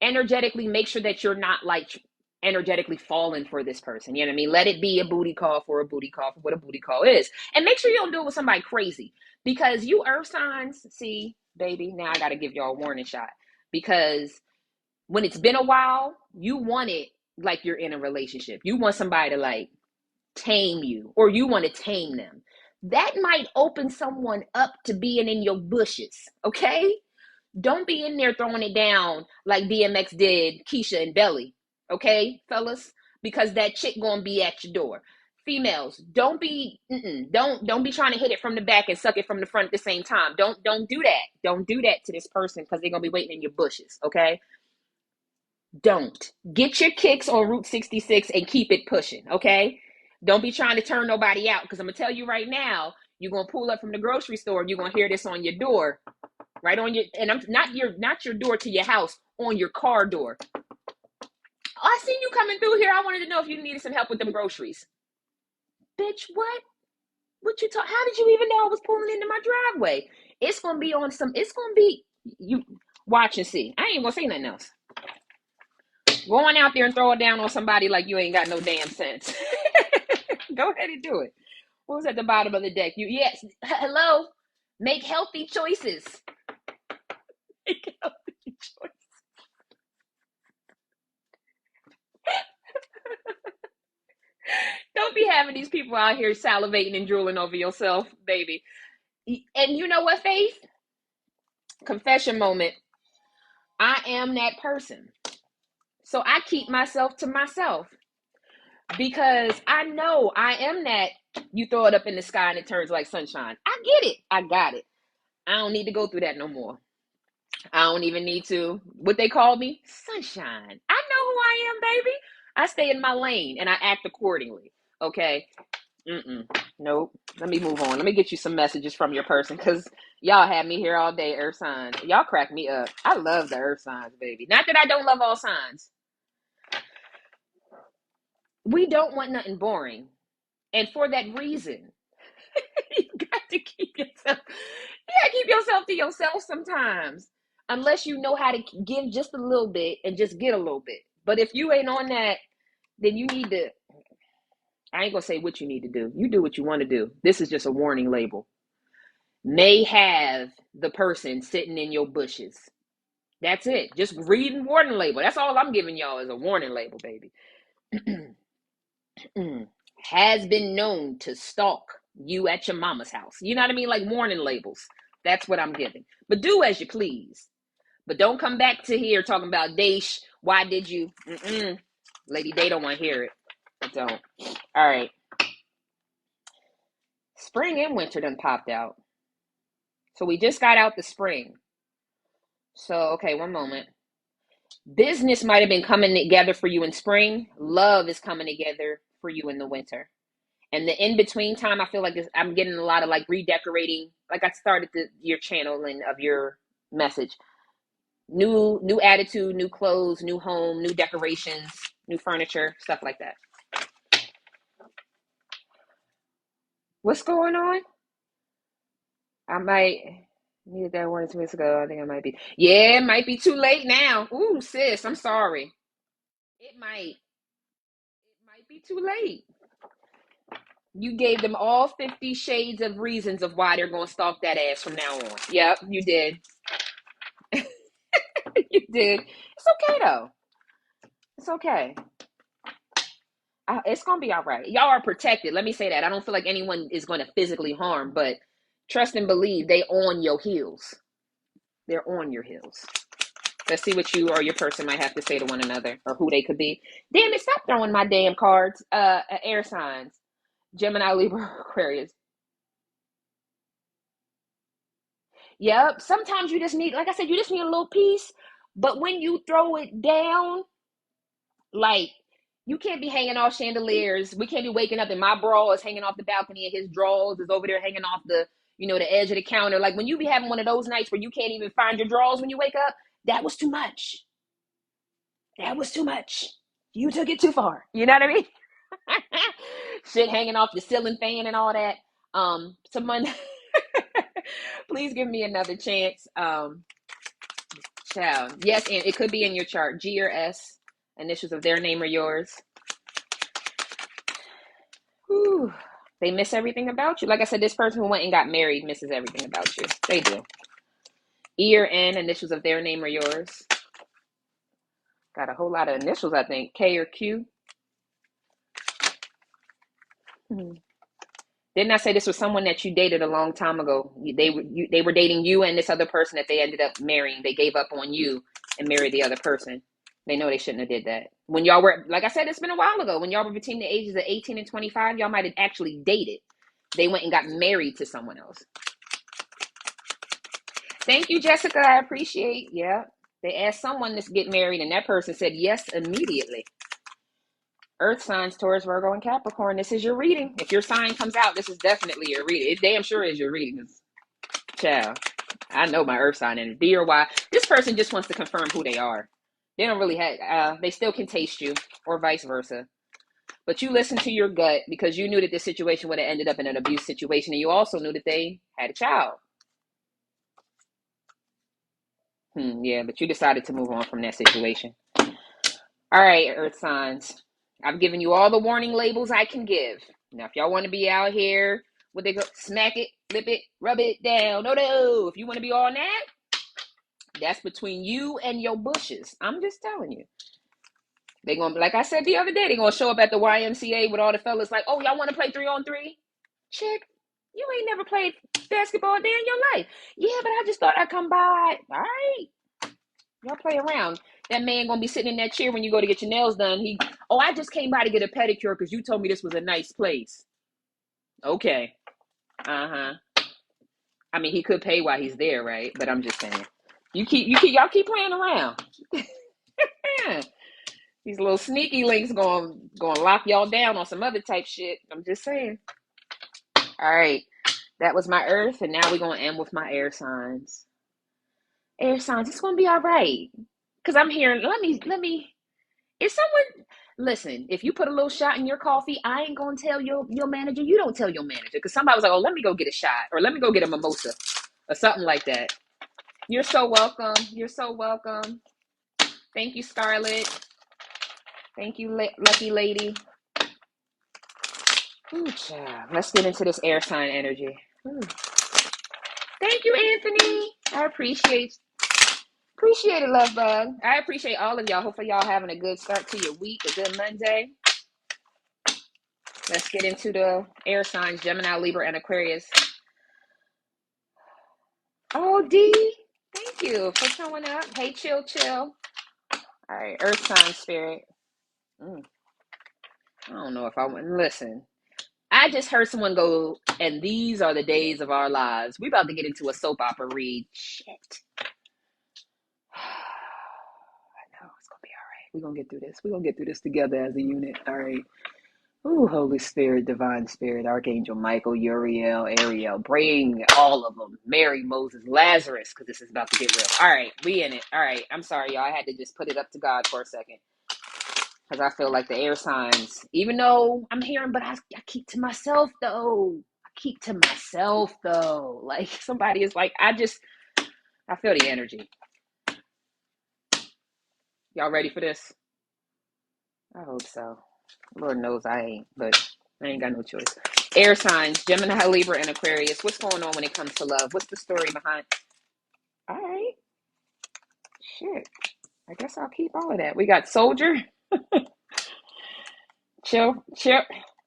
energetically make sure that you're not like energetically falling for this person. You know what I mean? Let it be a booty call for what a booty call is. And make sure you don't do it with somebody crazy, because you Earth signs, see, baby, now I got to give y'all a warning shot, because when it's been a while, you want it like you're in a relationship. You want somebody to like tame you, or you want to tame them. That might open someone up to being in your bushes, okay? Don't be in there throwing it down like DMX did Keisha and Belly, okay, fellas? Because that chick gonna be at your door. Females, don't be trying to hit it from the back and suck it from the front at the same time. Don't do that. Don't do that to this person, because they're gonna be waiting in your bushes, okay? Don't. Get your kicks on Route 66 and keep it pushing, okay? Don't be trying to turn nobody out, because I'm going to tell you right now, you're going to pull up from the grocery store and you're going to hear this on your door, right on your, and I'm not your door to your house, on your car door. Oh, I seen you coming through here. I wanted to know if you needed some help with them groceries. Bitch, what? How did you even know I was pulling into my driveway? It's gonna be you watch and see. I ain't gonna say nothing else. Going out there and throw it down on somebody like you ain't got no damn sense. Go ahead and do it. What was at the bottom of the deck? Yes. Hello. Make healthy choices. Make healthy choices. Don't be having these people out here salivating and drooling over yourself, baby. And you know what, Faith? Confession moment. I am that person. So I keep myself to myself because I know I am that. You throw it up in the sky and it turns like sunshine. I get it. I got it. I don't need to go through that no more. I don't even need to. What they call me? Sunshine. I know who I am, baby. I stay in my lane and I act accordingly. Okay? Nope. Let me move on. Let me get you some messages from your person because y'all had me here all day, Earth signs. Y'all crack me up. I love the Earth signs, baby. Not that I don't love all signs. We don't want nothing boring. And for that reason, you got to keep yourself to yourself sometimes. Unless you know how to give just a little bit and just get a little bit. But if you ain't on that, then you need to, I ain't gonna say what you need to do. You do what you want to do. This is just a warning label. May have the person sitting in your bushes. That's it. Just reading warning label. That's all I'm giving y'all is a warning label, baby. Has been known to stalk you at your mama's house. You know what I mean? Like warning labels. That's what I'm giving. But do as you please. But don't come back to here talking about Daesh. Why did you? Lady, they don't want to hear it. I don't. All right. Spring and winter done popped out. So we just got out the spring. So, okay, one moment. Business might have been coming together for you in spring. Love is coming together for you in the winter. And the in-between time, I feel like I'm getting a lot of like redecorating. Like I started your channeling of your message. New attitude, new clothes, new home, new decorations, new furniture, stuff like that. What's going on? I might needed that 1 or 2 weeks ago. I think I might be. Yeah, it might be too late now. Ooh, sis, I'm sorry. It might be too late. You gave them all 50 shades of reasons of why they're going to stalk that ass from now on. Yep, you did. You did. It's okay, though. It's okay. It's going to be all right. Y'all are protected. Let me say that. I don't feel like anyone is going to physically harm, but trust and believe they on your heels. They're on your heels. Let's see what you or your person might have to say to one another or who they could be. Damn it, stop throwing my damn cards. Air signs. Gemini, Libra, Aquarius. Yep. Sometimes you just need, like I said, you just need a little piece. But when you throw it down, like, you can't be hanging off chandeliers. We can't be waking up and my bra is hanging off the balcony and his drawers is over there hanging off the edge of the counter. Like when you be having one of those nights where you can't even find your drawers when you wake up, that was too much. That was too much. You took it too far. You know what I mean? Shit hanging off the ceiling fan and all that. Someone, please give me another chance. Child. Yes, and it could be in your chart. G or S, initials of their name or yours. Whew. They miss everything about you. Like I said, this person who went and got married misses everything about you. They do. E or N, initials of their name or yours. Got a whole lot of initials, I think. K or Q. Didn't I say this was someone that you dated a long time ago? They were dating you and this other person that they ended up marrying. They gave up on you and married the other person. They know they shouldn't have did that. When y'all were, like I said, it's been a while ago. When y'all were between the ages of 18 and 25, y'all might have actually dated. They went and got married to someone else. Thank you, Jessica. I appreciate. Yeah. They asked someone to get married and that person said yes immediately. Earth signs, Taurus, Virgo, and Capricorn. This is your reading. If your sign comes out, this is definitely your reading. It damn sure is your reading. Child, I know my Earth sign and D or Y. This person just wants to confirm who they are. They don't really have, they still can taste you or vice versa. But you listened to your gut because you knew that this situation would have ended up in an abuse situation, and you also knew that they had a child. Yeah, but you decided to move on from that situation. All right, Earth signs. I've given you all the warning labels I can give. Now, if y'all want to be out here, what they go, smack it, flip it, rub it down. No. If you want to be on that, that's between you and your bushes. I'm just telling you. They're going to, like I said the other day, they're going to show up at the YMCA with all the fellas like, oh, y'all want to play 3-on-3? Chick, you ain't never played basketball a day in your life. Yeah, but I just thought I'd come by. All right. Y'all play around. That man going to be sitting in that chair when you go to get your nails done. I just came by to get a pedicure because you told me this was a nice place. Okay. Uh-huh. I mean, he could pay while he's there, right? But I'm just saying. Y'all keep playing around. Yeah. These little sneaky links going lock y'all down on some other type shit. I'm just saying. All right. That was my earth, and now we're going to end with my air signs. Air signs, it's going to be all right. Because I'm hearing, let me, if someone, listen, if you put a little shot in your coffee, I ain't going to tell your manager. You don't tell your manager. Because somebody was like, oh, let me go get a shot. Or let me go get a mimosa. Or something like that. You're so welcome. You're so welcome. Thank you, Scarlett. Thank you, lucky lady. Ooh, child. Let's get into this air sign energy. Ooh. Thank you, Anthony. I appreciate it, love bug. I appreciate all of y'all. Hopefully y'all having a good start to your week, a good Monday. Let's get into the air signs, Gemini, Libra, and Aquarius. Oh, D, thank you for showing up. Hey, chill. All right, earth sign spirit. I don't know if I want, listen. I just heard someone go, and these are the days of our lives. We about to get into a soap opera read. Shit. I know, it's going to be all right. We're going to get through this. We're going to get through this together as a unit. All right. Ooh, Holy Spirit, Divine Spirit, Archangel Michael, Uriel, Ariel. Bring all of them. Mary, Moses, Lazarus, because this is about to get real. All right. We in it. All right. I'm sorry, y'all. I had to just put it up to God for a second. Because I feel like the air signs, even though I'm hearing, but I keep to myself, though. Like, somebody is like, I feel the energy. Y'all ready for this? I hope so. Lord knows I ain't, but I ain't got no choice. Air signs, Gemini, Libra, and Aquarius. What's going on when it comes to love? What's the story behind? All right. Shit. I guess I'll keep all of that. We got soldier.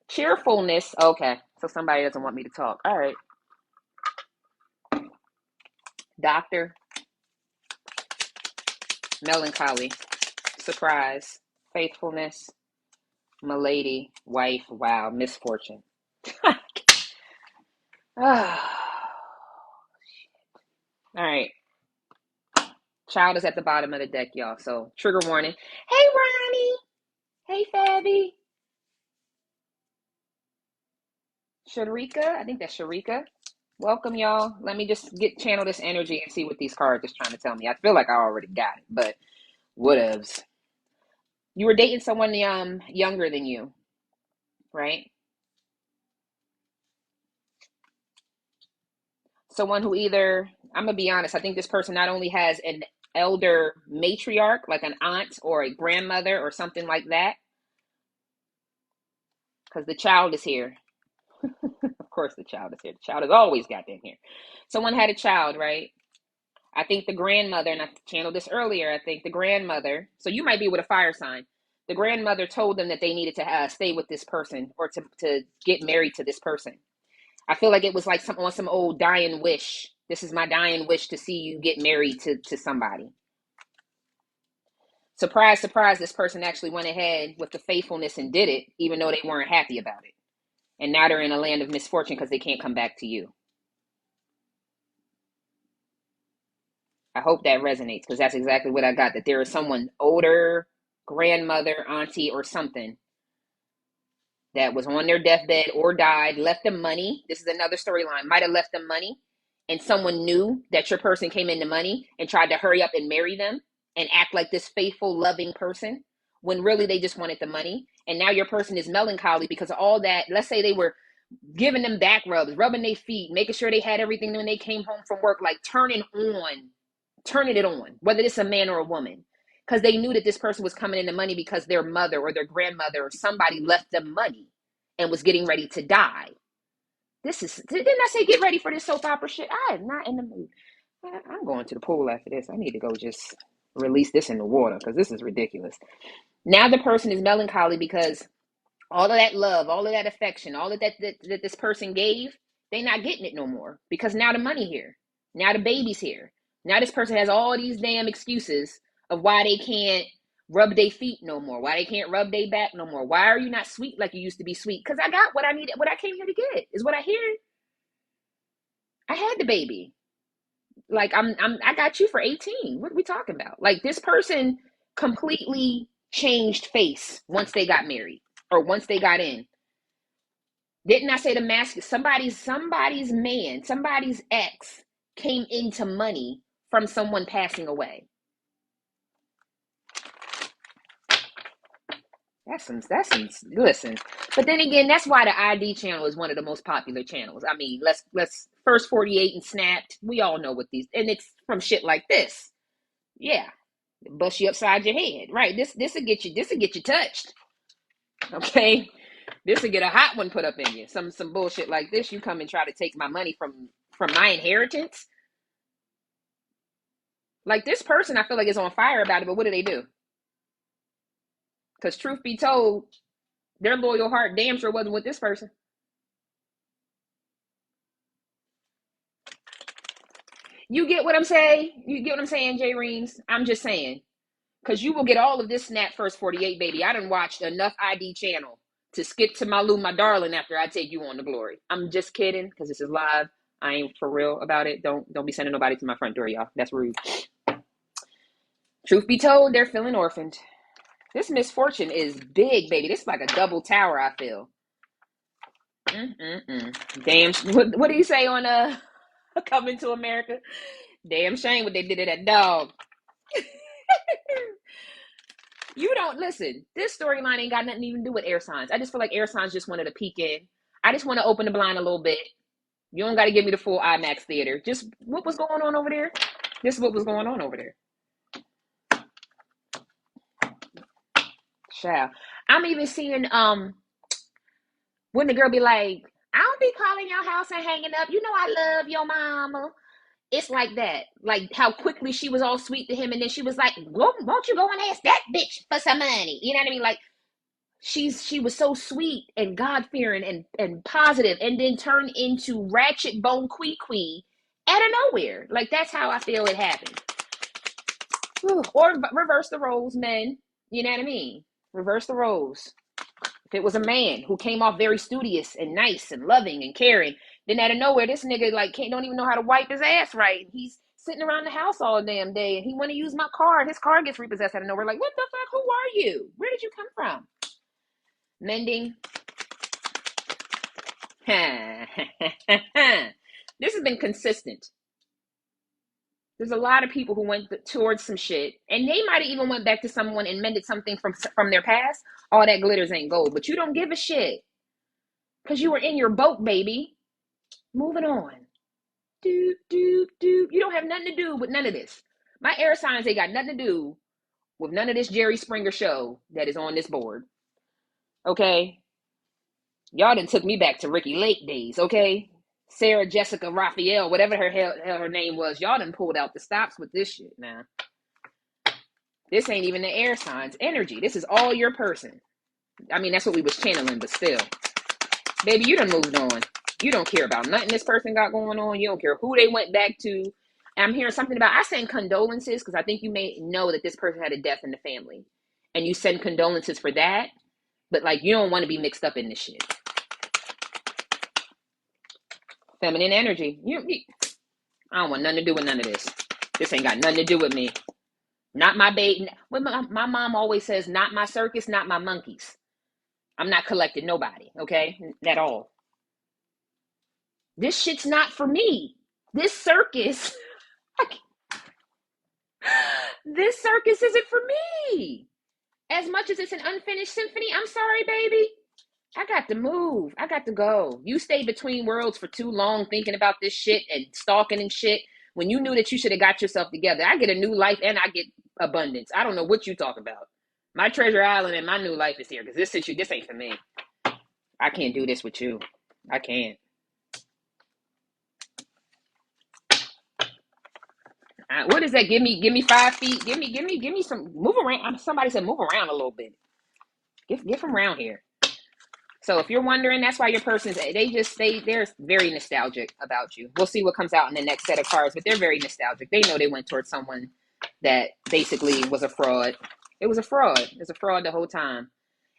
Cheerfulness. Okay. So somebody doesn't want me to talk. All right. Doctor. Melancholy. Surprise. Faithfulness. Milady. Wife. Wow. Misfortune. All right. Child is at the bottom of the deck, y'all. So trigger warning. Hey, Ronnie. Hey, Fabby. Sharika. I think that's Sharika. Welcome, y'all. Let me just channel this energy and see what these cards is trying to tell me. I feel like I already got it, but whatevs. You were dating someone younger than you, right? Someone who either, I'm going to be honest, I think this person not only has an elder matriarch, like an aunt or a grandmother or something like that, because the child is here. Of course the child is here. The child has always got them here. Someone had a child, right? I think the grandmother, and I channeled this earlier, I think the grandmother, so you might be with a fire sign. The grandmother told them that they needed to stay with this person or to get married to this person. I feel like it was like some old dying wish. This is my dying wish to see you get married to somebody. Surprise, surprise, this person actually went ahead with the faithfulness and did it, even though they weren't happy about it. And now they're in a land of misfortune because they can't come back to you. I hope that resonates because that's exactly what I got, that there is someone older, grandmother, auntie, or something that was on their deathbed or died, left them money. This is another storyline. Might have left them money, and someone knew that your person came into money and tried to hurry up and marry them and act like this faithful, loving person. when really they just wanted the money. And now your person is melancholy because of all that. Let's say they were giving them back rubs, rubbing their feet, making sure they had everything when they came home from work, like turning it on, whether it's a man or a woman, because they knew that this person was coming into money because their mother or their grandmother or somebody left them money and was getting ready to die. Didn't I say get ready for this soap opera shit? I am not in the mood. I'm going to the pool after this. I need to go just release this in the water because this is ridiculous. Now the person is melancholy because all of that love, all of that affection, all of that this person gave, they not getting it no more because now the money here. Now the baby's here. Now this person has all these damn excuses of why they can't rub their feet no more, why they can't rub their back no more. Why are you not sweet like you used to be sweet? Because I got what I needed, what I came here to get is what I hear. I had the baby. Like I got you for 18. What are we talking about? Like this person completely changed face once they got married or once they got in. Didn't I say the mask? Somebody's man, somebody's ex came into money from someone passing away. That's some, listen. But then again, that's why the ID channel is one of the most popular channels. I mean, let's first 48 and snapped. We all know what these, and it's from shit like this. Yeah. Bust you upside your head. Right. This will get you touched. Okay. This will get a hot one put up in you. Some bullshit like this. You come and try to take my money from my inheritance. Like this person, I feel like is on fire about it, but what do? Because truth be told, their loyal heart damn sure wasn't with this person. You get what I'm saying? You get what I'm saying, J Reams? I'm just saying. Because you will get all of this snap first 48, baby. I done watched enough ID channel to skip to my Lou, my darling, after I take you on to glory. I'm just kidding, because this is live. I ain't for real about it. Don't be sending nobody to my front door, y'all. That's rude. Truth be told, they're feeling orphaned. This misfortune is big, baby. This is like a double tower, I feel. Damn. What do you say on Coming to America? Damn shame what they did to that dog. You don't listen. This storyline ain't got nothing to even do with air signs. I just feel like air signs just wanted to peek in. I just want to open the blind a little bit. You don't got to give me the full IMAX theater. Just what was going on over there? This is what was going on over there. Child. I'm even seeing when the girl be like, I don't be calling your house and hanging up. You know I love your mama. It's like that. Like how quickly she was all sweet to him, and then she was like, won't you go and ask that bitch for some money? You know what I mean? Like she was so sweet and God-fearing and positive, and then turned into ratchet bone quee out of nowhere. Like that's how I feel it happened. Or reverse the roles, men. You know what I mean? Reverse the roles. If it was a man who came off very studious and nice and loving and caring, then out of nowhere, this nigga like don't even know how to wipe his ass right. He's sitting around the house all damn day, and he want to use my car. His car gets repossessed out of nowhere. Like, what the fuck? Who are you? Where did you come from? Mending. This has been consistent. There's a lot of people who went towards some shit, and they might have even went back to someone and mended something from their past. All that glitters ain't gold, but you don't give a shit because you were in your boat, baby. Moving on. You don't have nothing to do with none of this. My air signs ain't got nothing to do with none of this Jerry Springer show that is on this board. Okay? Y'all done took me back to Ricky Lake days, okay? Sarah Jessica Raphael, whatever her name was, y'all done pulled out the stops with this shit now. This ain't even the air signs energy. This is all your person. I mean, that's what we was channeling, but still. Baby, you done moved on. You don't care about nothing this person got going on. You don't care who they went back to. And I'm hearing something about, I send condolences because I think you may know that this person had a death in the family. And you send condolences for that. But like, you don't want to be mixed up in this shit. Feminine energy. I don't want nothing to do with none of this. This ain't got nothing to do with me. Not my baby. My mom always says, not my circus, not my monkeys. I'm not collecting nobody, okay? At all. This shit's not for me. This circus. This circus isn't for me. As much as it's an unfinished symphony, I'm sorry, baby. I got to move. I got to go. You stayed between worlds for too long thinking about this shit and stalking and shit when you knew that you should have got yourself together. I get a new life and I get abundance. I don't know what you talk about. My treasure island and my new life is here because this ain't for me. I can't do this with you. I can't. What is that? Give me 5 feet. Give me some. Move around. Somebody said move around a little bit. Get from around here. So if you're wondering, that's why your person's, they're very nostalgic about you. We'll see what comes out in the next set of cards, but they're very nostalgic. They know they went towards someone that basically was a fraud. It was a fraud. It was a fraud the whole time.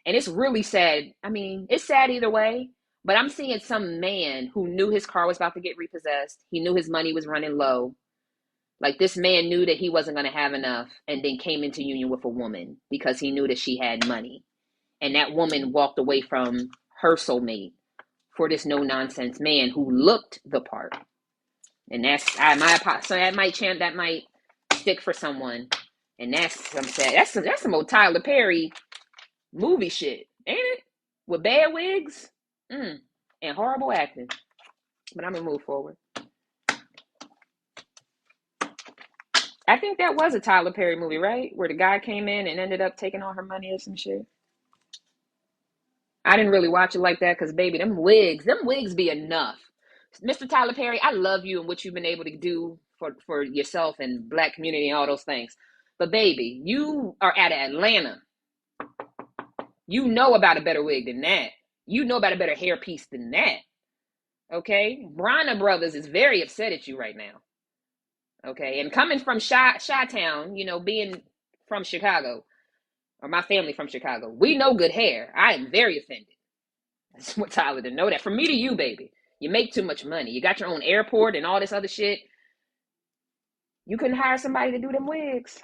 And it's really sad. I mean, it's sad either way, but I'm seeing some man who knew his car was about to get repossessed. He knew his money was running low. Like this man knew that he wasn't going to have enough and then came into union with a woman because he knew that she had money. And that woman walked away from her soulmate for this no-nonsense man who looked the part. And that's so that might stick for someone. And that's I'm saying that's some old Tyler Perry movie shit, ain't it? With bad wigs, and horrible acting. But I'm gonna move forward. I think that was a Tyler Perry movie, right? Where the guy came in and ended up taking all her money or some shit. I didn't really watch it like that because, baby, them wigs be enough. Mr. Tyler Perry, I love you and what you've been able to do for yourself and black community and all those things. But, baby, you are at Atlanta. You know about a better wig than that. You know about a better hairpiece than that. Okay? Bronner Brothers is very upset at you right now. Okay? And coming from Chi-Town, being from Chicago, or my family from Chicago, we know good hair. I am very offended. That's what Tyler didn't know that. From me to you, baby, you make too much money. You got your own airport and all this other shit. You couldn't hire somebody to do them wigs.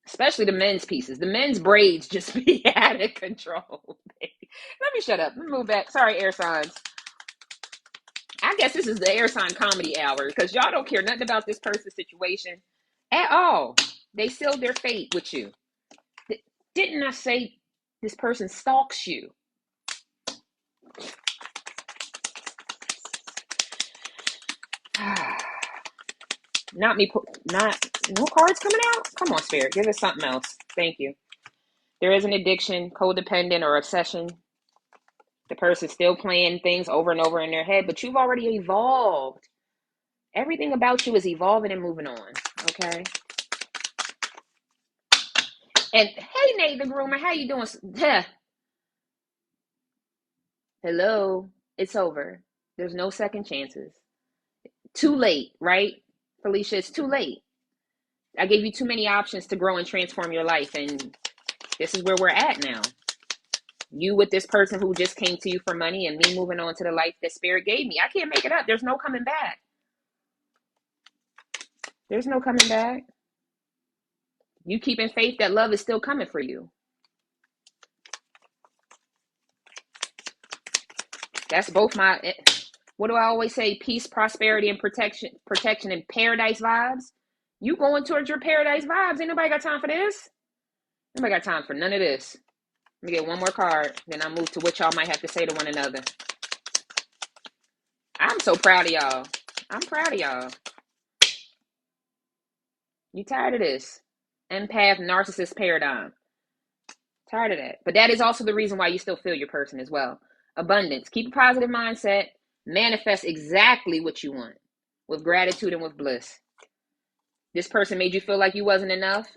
Especially the men's pieces. The men's braids just be out of control, baby. Let me shut up. Let me move back. Sorry, air signs. I guess this is the air sign comedy hour because y'all don't care nothing about this person's situation at all. They sealed their fate with you. Didn't I say this person stalks you? No cards coming out? Come on, Spirit. Give us something else. Thank you. There is an addiction, codependent, or obsession. The person's still playing things over and over in their head, but you've already evolved. Everything about you is evolving and moving on. Okay? And hey, Nate the groomer, how you doing? Hello. It's over. There's no second chances. Too late, right? Felicia, it's too late. I gave you too many options to grow and transform your life, and this is where we're at now. You with this person who just came to you for money, and me moving on to the life that Spirit gave me. I can't make it up. There's no coming back. There's no coming back. You keeping faith that love is still coming for you. That's both my, what do I always say? Peace, prosperity, and protection, and paradise vibes. You going towards your paradise vibes. Ain't nobody got time for this. Nobody got time for none of this. Let me get one more card. Then I'll move to what y'all might have to say to one another. I'm so proud of y'all. I'm proud of y'all. You tired of this? Empath, narcissist paradigm. Tired of that. But that is also the reason why you still feel your person as well. Abundance. Keep a positive mindset. Manifest exactly what you want with gratitude and with bliss. This person made you feel like you wasn't enough,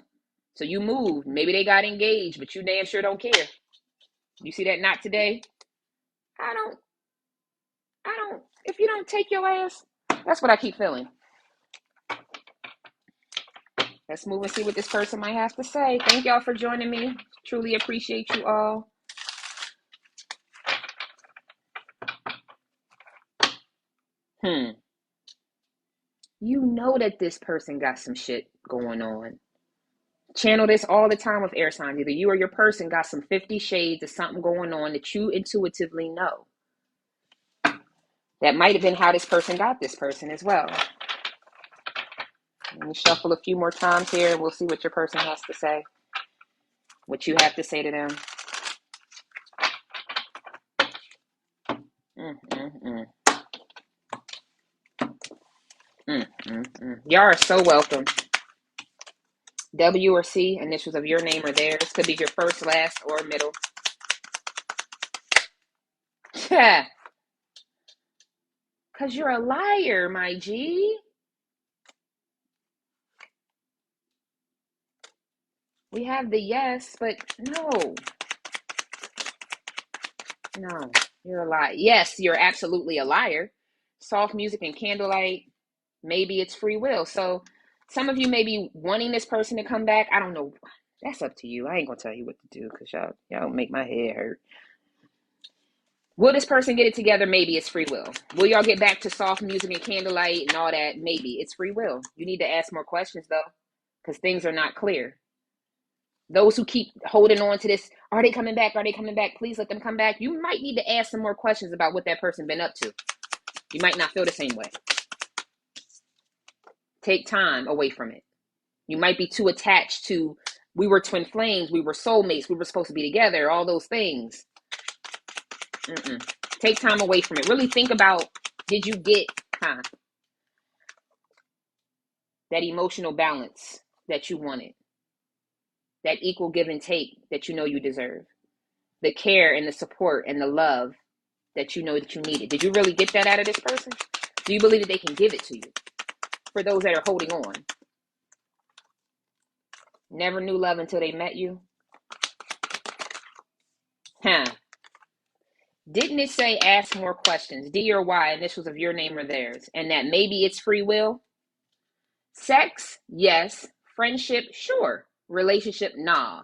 so you moved. Maybe they got engaged, but you damn sure don't care. You see that knot today? I don't. If you don't take your ass, that's what I keep feeling. Let's move and see what this person might have to say. Thank y'all for joining me. Truly appreciate you all. You know that this person got some shit going on. Channel this all the time with air signs. Either you or your person got some 50 shades of something going on that you intuitively know. That might have been how this person got this person as well. Let me shuffle a few more times here and we'll see what your person has to say. What you have to say to them. Y'all are so welcome. W or C, initials of your name or theirs. Could be your first, last, or middle. Yeah. Because you're a liar, my G. We have the yes, but no. No, you're a liar. Yes, you're absolutely a liar. Soft music and candlelight. Maybe it's free will. So some of you may be wanting this person to come back. I don't know. That's up to you. I ain't going to tell you what to do because y'all make my head hurt. Will this person get it together? Maybe it's free will. Will y'all get back to soft music and candlelight and all that? Maybe it's free will. You need to ask more questions though, because things are not clear. Those who keep holding on to this, are they coming back? Are they coming back? Please let them come back. You might need to ask some more questions about what that person been up to. You might not feel the same way. Take time away from it. You might be too attached to, we were twin flames, we were soulmates, we were supposed to be together, all those things. Take time away from it. Really think about, did you get that emotional balance that you wanted? That equal give and take that you know you deserve? The care and the support and the love that you know that you needed. Did you really get that out of this person? Do you believe that they can give it to you? For those that are holding on. Never knew love until they met you. Didn't it say ask more questions? D or Y, initials of your name or theirs. And that maybe it's free will? Sex? Yes. Friendship? Sure. Relationship? Nah.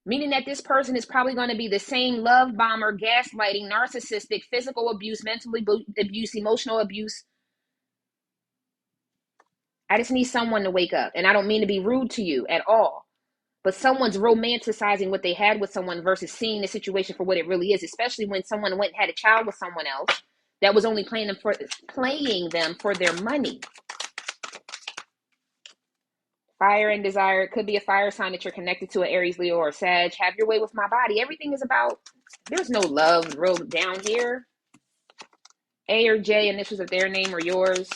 Meaning that this person is probably going to be the same love bomber, gaslighting, narcissistic, physical abuse, mental abuse, emotional abuse. I just need someone to wake up. And I don't mean to be rude to you at all. But someone's romanticizing what they had with someone versus seeing the situation for what it really is, especially when someone went and had a child with someone else that was only playing them for their money. Fire and desire. It could be a fire sign that you're connected to, an Aries, Leo, or Sag. Have your way with my body. Everything is about, there's no love real down here. A or J, initials of their name or yours.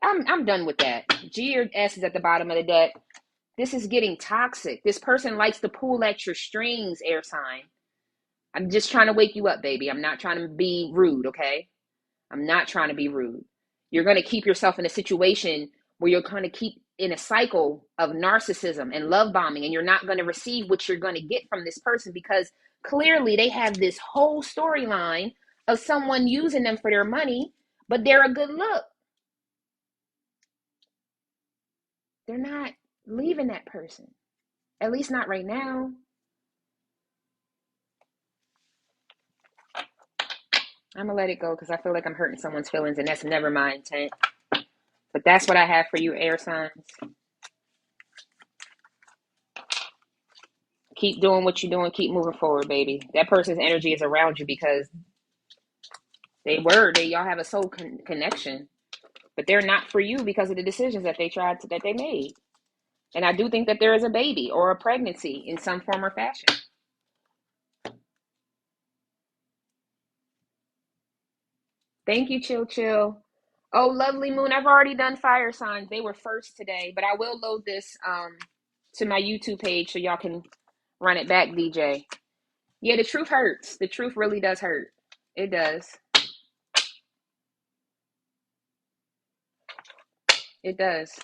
I'm done with that. G or S is at the bottom of the deck. This is getting toxic. This person likes to pull at your strings, air sign. I'm just trying to wake you up, baby. I'm not trying to be rude, okay? I'm not trying to be rude. You're going to keep yourself in a situation where you're going to keep in a cycle of narcissism and love bombing, and you're not going to receive what you're going to get from this person because clearly they have this whole storyline of someone using them for their money, but they're a good look. They're not leaving that person, at least not right now. I'm gonna let it go because I feel like I'm hurting someone's feelings, and that's never my intent. But that's what I have for you, air signs. Keep doing what you're doing. Keep moving forward, baby. That person's energy is around you because y'all have a soul connection, but they're not for you because of the decisions that they made. And I do think that there is a baby or a pregnancy in some form or fashion. Thank you, Chill. Oh, lovely moon. I've already done fire signs. They were first today, but I will load this to my YouTube page so y'all can run it back, DJ. Yeah, the truth hurts. The truth really does hurt. It does. It does.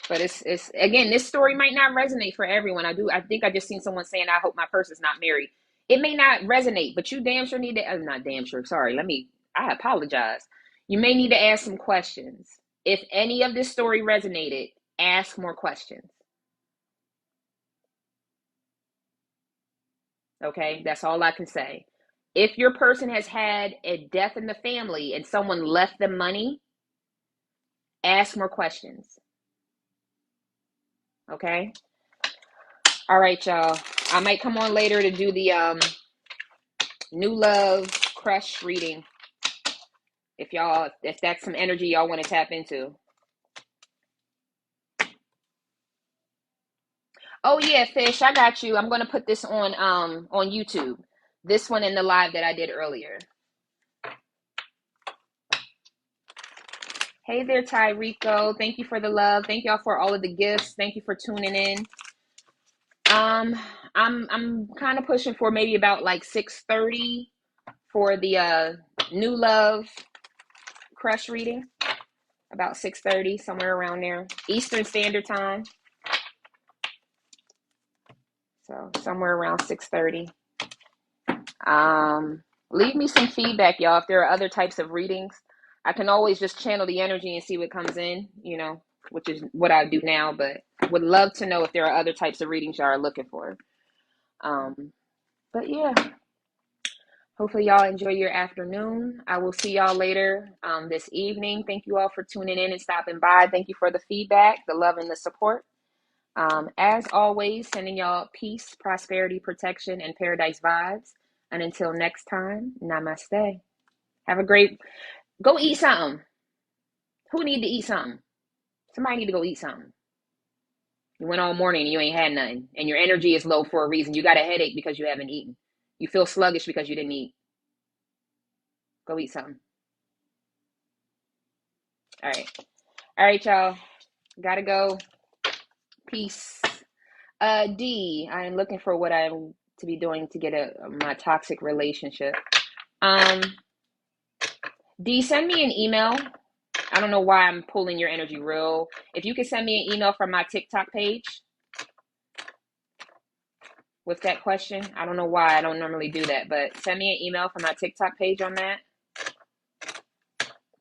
But it's again, this story might not resonate for everyone. I think I just seen someone saying, I hope my person's not married. It may not resonate, but you damn sure need to, not damn sure, sorry, I apologize. You may need to ask some questions. If any of this story resonated, ask more questions. Okay, that's all I can say. If your person has had a death in the family and someone left them money, ask more questions. Okay? All right, y'all. I might come on later to do the new love crush reading. If that's some energy y'all want to tap into. Oh yeah, Fish, I got you. I'm gonna put this on YouTube. This one in the live that I did earlier. Hey there, Tyrico. Thank you for the love. Thank y'all for all of the gifts. Thank you for tuning in. I'm kind of pushing for maybe about like 6:30 for the new love crush reading. About 6:30, somewhere around there. Eastern Standard Time. So somewhere around 6:30. Leave me some feedback, y'all. If there are other types of readings, I can always just channel the energy and see what comes in, you know, which is what I do now, but would love to know if there are other types of readings y'all are looking for. But yeah, hopefully y'all enjoy your afternoon. I will see y'all later this evening. Thank you all for tuning in and stopping by. Thank you for the feedback, the love, and the support. As always, sending y'all peace, prosperity, protection, and paradise vibes. And until next time, namaste. Have a great, go eat something. Who need to eat something? Somebody need to go eat something. You went all morning and you ain't had nothing. And your energy is low for a reason. You got a headache because you haven't eaten. You feel sluggish because you didn't eat. Go eat something. All right. All right, y'all. Gotta go. Peace. D, I am looking for what I'm to be doing to get my toxic relationship. D, send me an email. I don't know why I'm pulling your energy real. If you could send me an email from my TikTok page with that question. I don't know why I don't normally do that, but send me an email from my TikTok page on that.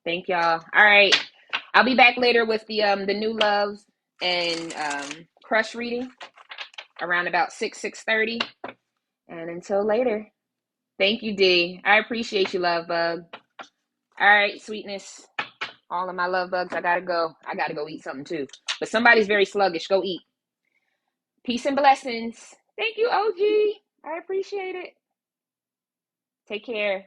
Thank y'all. All right. I'll be back later with the new love and crush reading around about 6:30. And until later. Thank you, D. I appreciate you, love bug. All right, sweetness. All of my love bugs, I gotta go. I gotta go eat something too. But somebody's very sluggish. Go eat. Peace and blessings. Thank you, OG. I appreciate it. Take care.